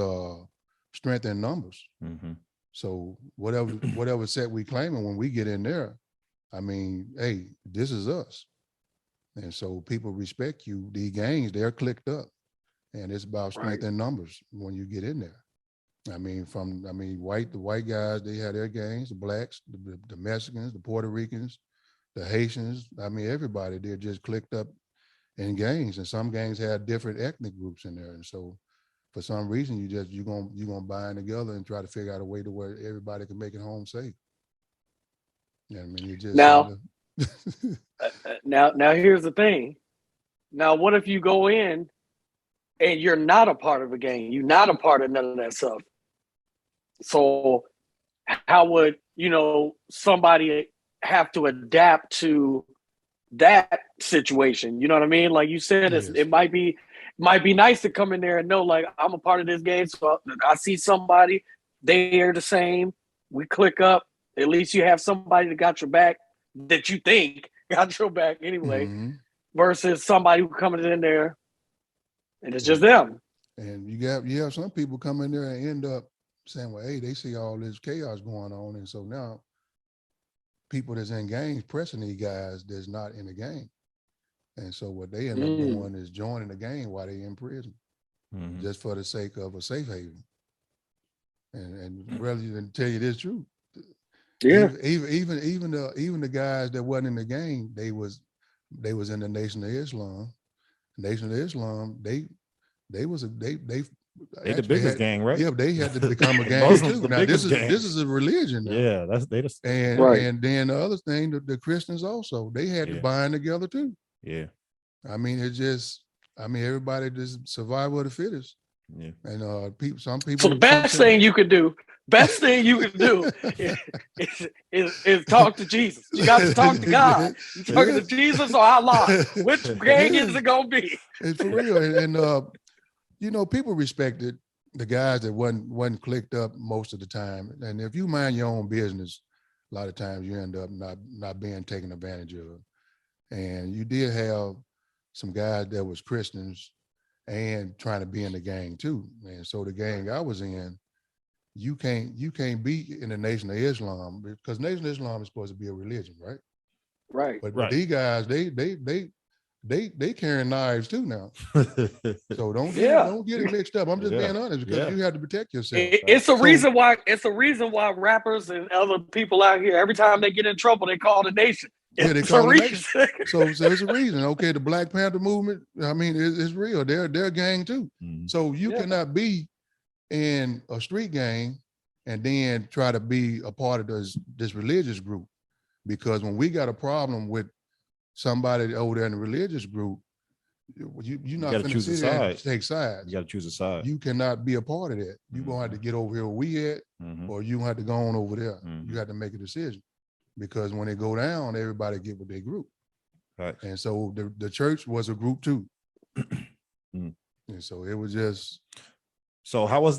strength in numbers. Mhm. So whatever set we claiming when we get in there, I mean, hey, this is us. And so people respect you. These gangs, they're clicked up. And it's about strength Right. in numbers when you get in there. I mean, the white guys, they had their gangs, the blacks, the Mexicans, the Puerto Ricans, the Haitians. I mean, everybody, they're just clicked up in gangs. And some gangs had different ethnic groups in there. And so for some reason, you're gonna bind together and try to figure out a way to where everybody can make it home safe. Yeah, I mean, it just Now, seemed now here's the thing. Now, what if you go in and you're not a part of a gang? You're not a part of none of that stuff. So how would somebody have to adapt to that situation? You know what I mean? Like you said, yes. it might be nice to come in there and know, like, I'm a part of this game, so I see somebody, they're the same, we click up. At least you have somebody that got your back, that you think got your back anyway, Mhm. versus somebody who coming in there and it's just And, them. and you have some people come in there and end up saying, well, hey, they see all this chaos going on. And so now people that's in gangs pressing these guys that's not in the gang. And so what they end up doing is joining the gang while they in prison, Mhm. just for the sake of a safe haven. And rather than tell you this truth, Yeah. even the guys that wasn't in the gang, they was in the Nation of Islam. Nation of Islam, they They the actually biggest gang, right? yeah, they had to become a gang Muslims, too. the Now this biggest gang. is a religion now. Yeah, they just Right. And then the other thing, the Christians also, they had to Yeah. bind together too. yeah, I mean, everybody just survival of the fittest. yeah. And some So people the best thing you could do is talk to Jesus. You got to talk to God. You talking to Jesus or Allah? Which gang is it gonna be? It's for real. And people respected the guys that wasn't clicked up most of the time. And if you mind your own business, a lot of times you end up not being taken advantage of. And you did have some guys that was Christians and trying to be in the gang too. And so the gang I was in, you can't be in the Nation of Islam, because Nation of Islam is supposed to be a religion, right? Right. But Right. these guys, they carrying knives too now. So don't get it mixed up. I'm just being honest, because you have to protect yourself. It's a reason why. It's a reason why rappers and other people out here, every time they get in trouble, they call the nation. Yeah, they It's call a the reason. nation. So there's a reason. Okay, the Black Panther movement, I mean, it's real. They're a gang too. Mhm. So you Yeah. cannot be in a street gang and then try to be a part of this religious group. Because when we got a problem with somebody over there in the religious group, you're not gotta finna choose a sit there and side. take sides. You got to choose a side. You cannot be a part of that. You're gonna have to get over here where we at, Mhm. or you have to go on over there. Mhm. You have to make a decision. Because when they go down, everybody get with their group. Right. And so the church was a group too. Mm. And so it was just. So how was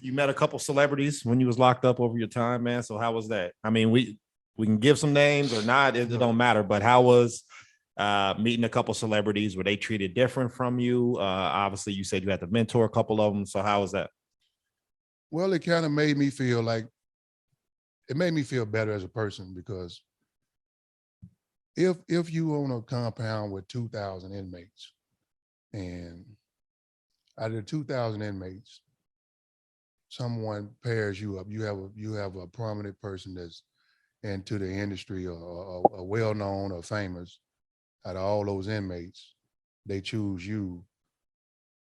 you met a couple celebrities when you was locked up over your time, man? So how was that? I mean, we can give some names or not, it don't matter, but how was meeting a couple celebrities? Were they treated different from you? Obviously you said you had to mentor a couple of them. So how was that? Well, it kind of made me feel like, it made me feel better as a person, because if you own a compound with 2,000 inmates, and out of the 2,000 inmates, someone pairs you up, you have a prominent person that's into the industry, or well-known or famous. Out of all those inmates, they choose you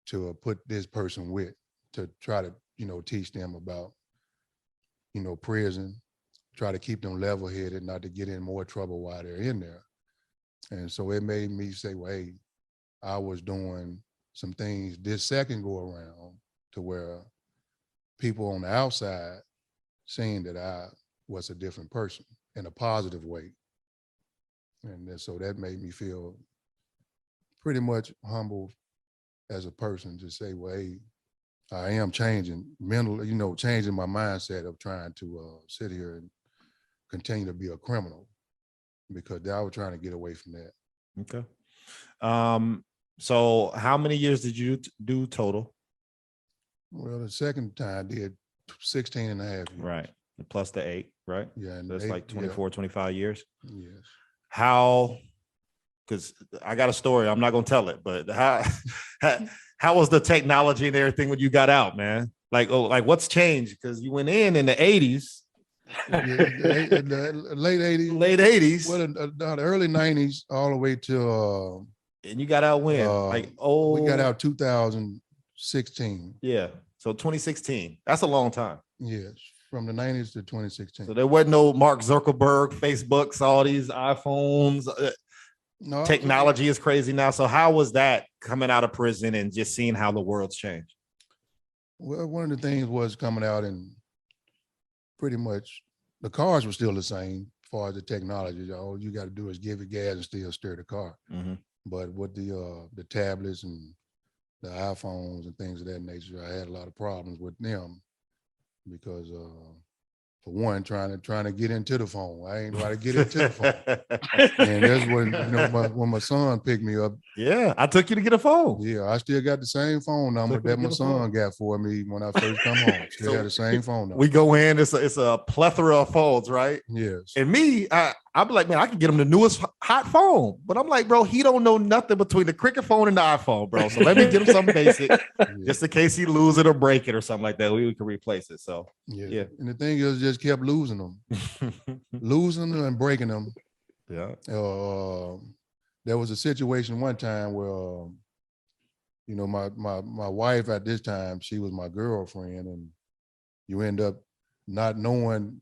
to put this person with, to try to, teach them about, prison, try to keep them level-headed, not to get in more trouble while they're in there. And so it made me say, well, hey, I was doing some things this second go around to where people on the outside seeing that I was a different person in a positive way. And so that made me feel pretty much humble as a person to say, well, hey, I am changing mentally, changing my mindset of trying to sit here and continue to be a criminal, because I was trying to get away from that. Okay. So how many years did you do total? Well, the second time I did 16 and a half years. Right. Plus the 8, right? Yeah. And So it's like 24, yeah. 25 years. Yes. How, because I got a story, I'm not going to tell it, but how was the technology and everything when you got out, man? Like what's changed? Because you went in the 80s. The late 80s. Late 80s. Well, the early 90s all the way to and you got out when? We got out 2016. Yeah. So 2016. That's a long time. Yes. From the 90s to 2016. So there wasn't no Mark Zuckerberg, Facebooks, all these iPhones. No, technology is crazy now. So how was that coming out of prison and just seeing how the world's changed? Well, one of the things was coming out, and pretty much the cars were still the same as far as the technology. All you got to do is give it gas and still steer the car. Mm-hmm. But with the tablets and the iPhones and things of that nature, I had a lot of problems with them, because for one, trying to get into the phone. I ain't know how to get into the phone. And that's when, when my son picked me up. Yeah, I took you to get a phone. Yeah, I still got the same phone number that my son got for me when I first come home. Still got the same phone number. We go in, it's a plethora of phones, right? Yes. And me, I'd be like, man, I can get him the newest hot phone. But I'm like, bro, he don't know nothing between the cricket phone and the iPhone, bro. So let me get him something basic, just in case he lose it or break it or something like that. We can replace it. So yeah. And the thing is, just kept losing them, losing them and breaking them. Yeah. There was a situation one time where, my wife at this time, she was my girlfriend, and you end up not knowing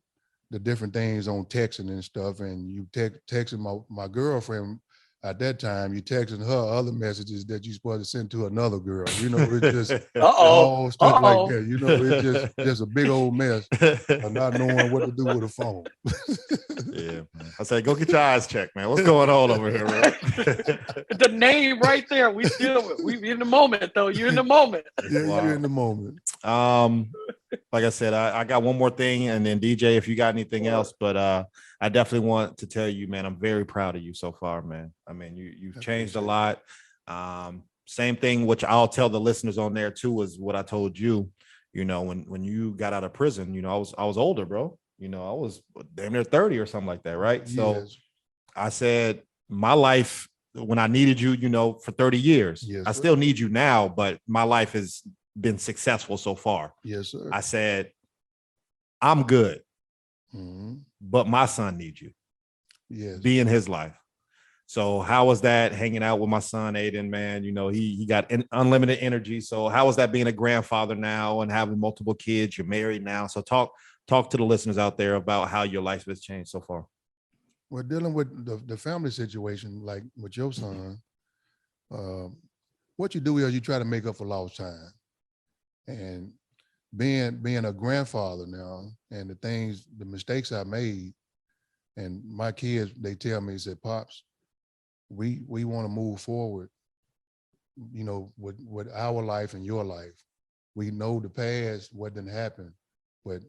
the different things on texting and stuff, and you texting my girlfriend at that time, you texting her other messages that you're supposed to send to another girl. It's just all stuff like that. It's just a big old mess of not knowing what to do with a phone. Yeah, man. I said, go get your eyes checked, man. What's going on over here, bro? The name right there. We in the moment, though. You're in the moment. Yeah, wow. You're in the moment. Like I said, I got one more thing, and then DJ, if you got anything else, but I definitely want to tell you, man, I'm very proud of you so far, man. I mean, you've changed a lot. Same thing, which I'll tell the listeners on there too, is what I told you. When you got out of prison, I was older, bro. I was damn near 30 or something like that, right? Yes. So I said, my life when I needed you, for 30 years, yes, I still need you now, but my life has been successful so far. Yes, sir. I said, I'm good, mm-hmm. but my son needs you. Yes. Be in his life. So how was that hanging out with my son, Aiden, man? He got unlimited energy. So how was that being a grandfather now and having multiple kids? You're married now. So talk to the listeners out there about how your life has changed so far. Well, dealing with the family situation, like with your son, what you do is you try to make up for lost time. And being a grandfather now, and the mistakes I made, and my kids, they tell me, they say, Pops, we want to move forward, with our life and your life. We know the past, what didn't happen, but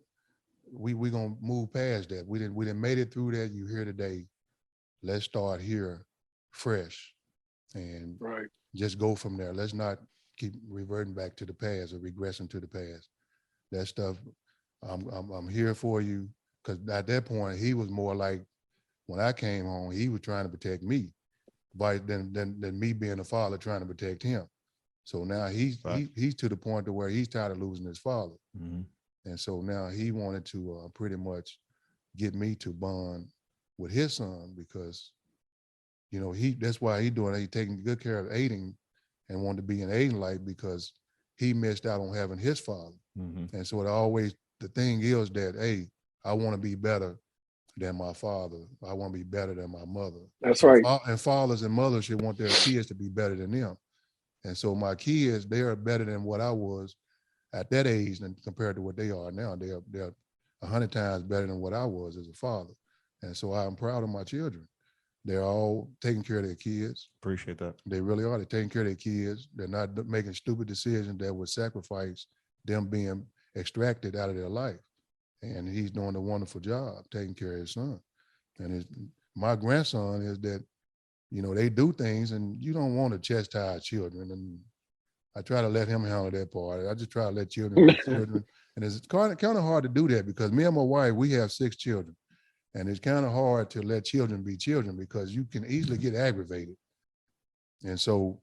we gonna move past that. We didn't made it through that. You here today. Let's start here fresh and Right. just go from there. Let's not keep reverting back to the past or regressing to the past. That stuff, I'm here for you. Because at that point, he was more like, when I came home, he was trying to protect me, than me being a father trying to protect him. So now he's to the point to where he's tired of losing his father. Mhm. And so now he wanted to pretty much get me to bond with his son, because that's why he doing it. He taking good care of Aiden and wanted to be in Aiden life, because he missed out on having his father. Mhm. And so the thing is that, hey, I want to be better than my father. I want to be better than my mother. That's right. And fathers and mothers should want their kids to be better than them. And so my kids, they are better than what I was at that age, and compared to what they are now. They're 100 times better than what I was as a father. And so I'm proud of my children. They're all taking care of their kids. Appreciate that. They really are. They're taking care of their kids. They're not making stupid decisions that would sacrifice them being extracted out of their life. And he's doing a wonderful job taking care of his son. And my grandson is that, they do things and you don't want to chastise children. And I try to let him handle that part. I just try to let children be children. And it's kind of hard to do that, because me and my wife, we have 6 children. And it's kind of hard to let children be children, because you can easily get aggravated. And so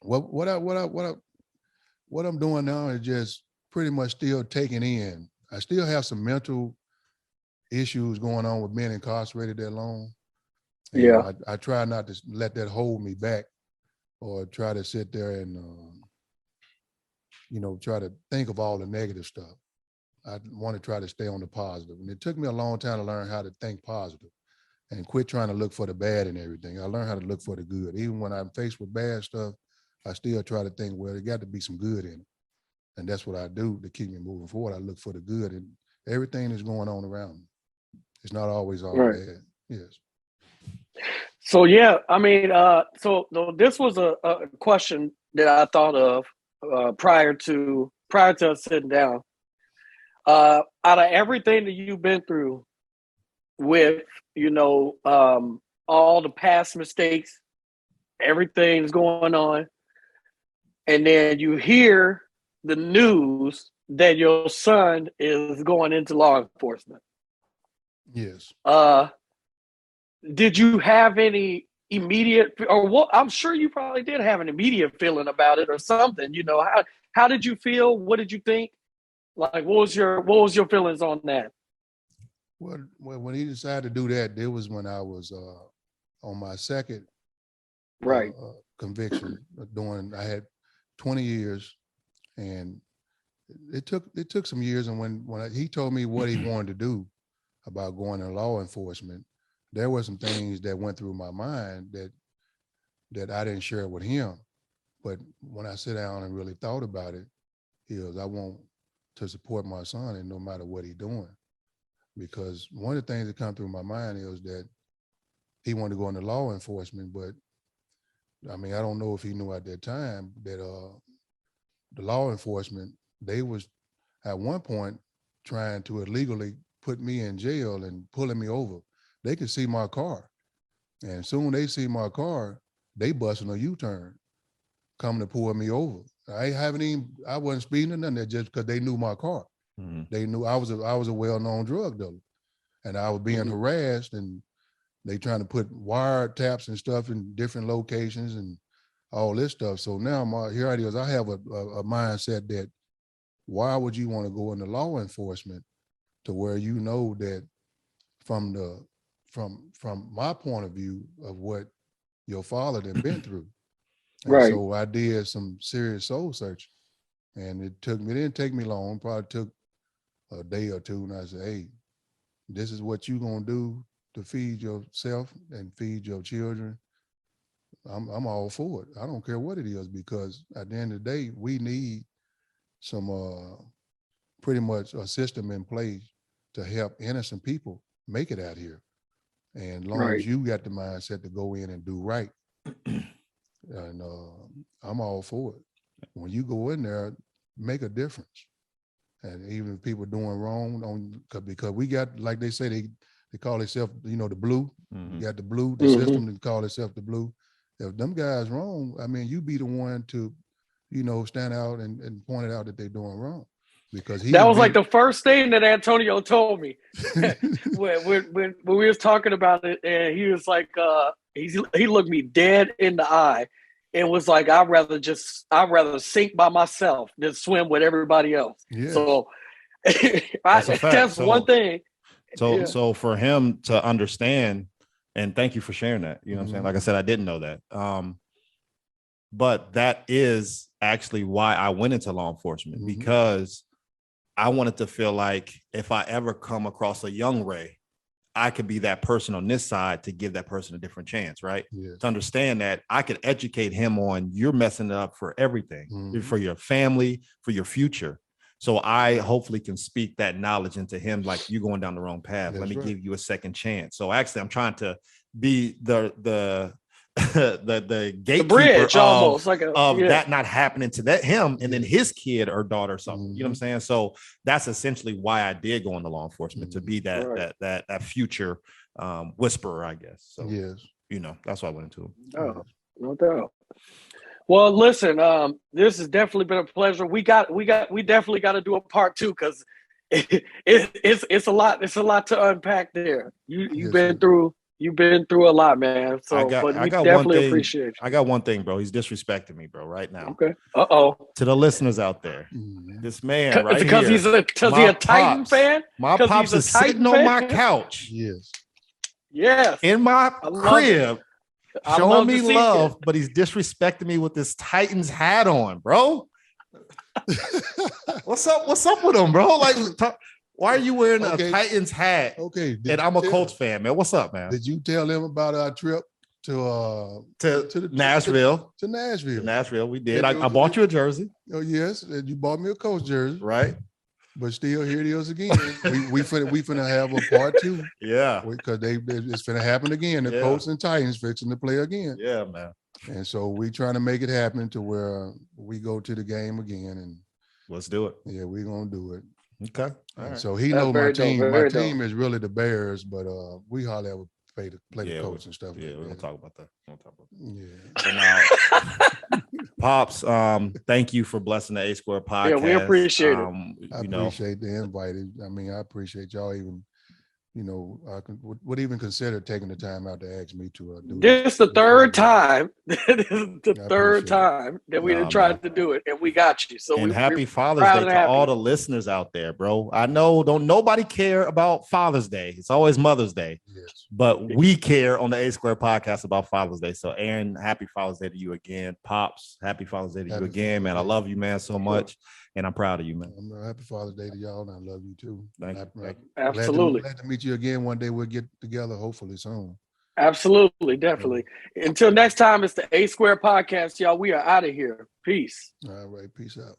what I'm doing now is just pretty much still taking in. I still have some mental issues going on with being incarcerated that long. And, Yeah. I try not to let that hold me back, or try to sit there and, try to think of all the negative stuff. I want to try to stay on the positive. And it took me a long time to learn how to think positive and quit trying to look for the bad in everything. I learned how to look for the good. Even when I'm faced with bad stuff, I still try to think, well, there got to be some good in it. And that's what I do to keep me moving forward. I look for the good in everything that's going on around me. It's not always all Right. bad. Yes. So yeah, I mean, so this was a question that I thought of prior to us sitting down. Out of everything that you've been through, with all the past mistakes, everything's going on, and then you hear the news that your son is going into law enforcement. Yes. Did you have any immediate, or what? I'm sure you probably did have an immediate feeling about it or something. How did you feel? What did you think? Like, what was your feelings on that? Well, when he decided to do that, it was when I was on my second Right. conviction. I had 20 years, and it took some years. And when he told me what he wanted to do about going in law enforcement, there were some things that went through my mind that I didn't share with him. But when I sit down and really thought about it, I want to support my son, and no matter what he's doing. Because one of the things that come through my mind is that he wanted to go into law enforcement, but I mean, I don't know if he knew at that time that the law enforcement, they was at one point trying to illegally put me in jail and pulling me over. They could see my car, and soon they see my car, they busting a U-turn, coming to pull me over. I wasn't speeding or nothing, that just because they knew my car. Mhm. They knew I was a well-known drug dealer, and I was being harassed, and they trying to put wire taps and stuff in different locations and all this stuff. So now here it is. I have a mindset that, why would you want to go into law enforcement to where you know that from my point of view of what your father had been through. And Right. so I did some serious soul searching, and it didn't take me long, probably took a day or two. And I said, hey, this is what you're going to do to feed yourself and feed your children. I'm all for it. I don't care what it is, because at the end of the day, we need some pretty much a system in place to help innocent people make it out here. And as long as you got the mindset to go in and do right, and I'm all for it. When you go in there, make a difference. And even if people doing wrong, because we got, like they say, they call themselves, the blue. You got the blue, the system that call itself the blue. If them guys wrong, I mean, you be the one to, stand out and point it out that they're doing wrong. Because that was like the first thing that Antonio told me when we was talking about it, and he was like, he looked me dead in the eye and was like, I'd rather sink by myself than swim with everybody else. Yes. So that's one thing. So for him to understand, and thank you for sharing that. You know what I'm saying? Like I said, I didn't know that. But that is actually why I went into law enforcement, because I wanted to feel like if I ever come across a young Ray, I could be that person on this side to give that person a different chance, right? Yes. To understand that I could educate him on you're messing it up for everything, for your family, for your future. So I hopefully can speak that knowledge into him, like you're going down the wrong path. Let me give you a second chance. So actually, I'm trying to be the gatekeeper bridge, of of that not happening to him and then his kid or daughter or something. You know what I'm saying? So that's essentially why I did go into law enforcement, to be that future whisperer, I guess. So that's why I went into it. No doubt. Well, listen, this has definitely been a pleasure. We definitely got to do a part 2 because it's a lot. It's a lot to unpack there. You've been through a lot, man. So, but we definitely appreciate you. I got one thing, bro. He's disrespecting me, bro, right now. Okay. To the listeners out there, this man right because here. Because he's a Titan fan. My pops is sitting on my couch. Yes. In my crib. Showing me love, but he's disrespecting me with this Titans hat on, bro. What's up with him, bro? Like, why are you wearing a Titans hat? Okay, and I'm a Colts fan, man. What's up, man? Did you tell him about our trip to Nashville? To Nashville, we did. I bought you a jersey. Oh yes, and you bought me a Colts jersey, right? But still, here it is again. we finna have a part 2. Yeah, because it's finna happen again. The Colts and Titans fixing to play again. Yeah, man. And so we trying to make it happen to where we go to the game again, and let's do it. Yeah, we're gonna do it. Okay. All right. So he knows my team. My team is really the Bears, but we hardly ever play the Colts and stuff. Yeah, we're gonna talk about that. Yeah. Pops, thank you for blessing the A Square podcast. Yeah, we appreciate it. I appreciate the invite. I mean, I appreciate y'all even, would even consider taking the time out to ask me to do this. The third time. This is the third time that we tried to do it, and we got you. So happy Father's Day to all the listeners out there, bro. I know don't nobody care about Father's Day. It's always Mother's Day. Yes. But we care on the A Square podcast about Father's Day. So Aaron, happy Father's Day to you again. Pops, happy Father's Day to you again, man. I love you, man, so much. And I'm proud of you, man. Happy Father's Day to y'all, and I love you too. Thank you. Absolutely. Glad to meet you again one day. We'll get together, hopefully soon. Absolutely, definitely. Until next time, it's the A Square podcast, y'all. We are out of here. Peace. All right, peace out.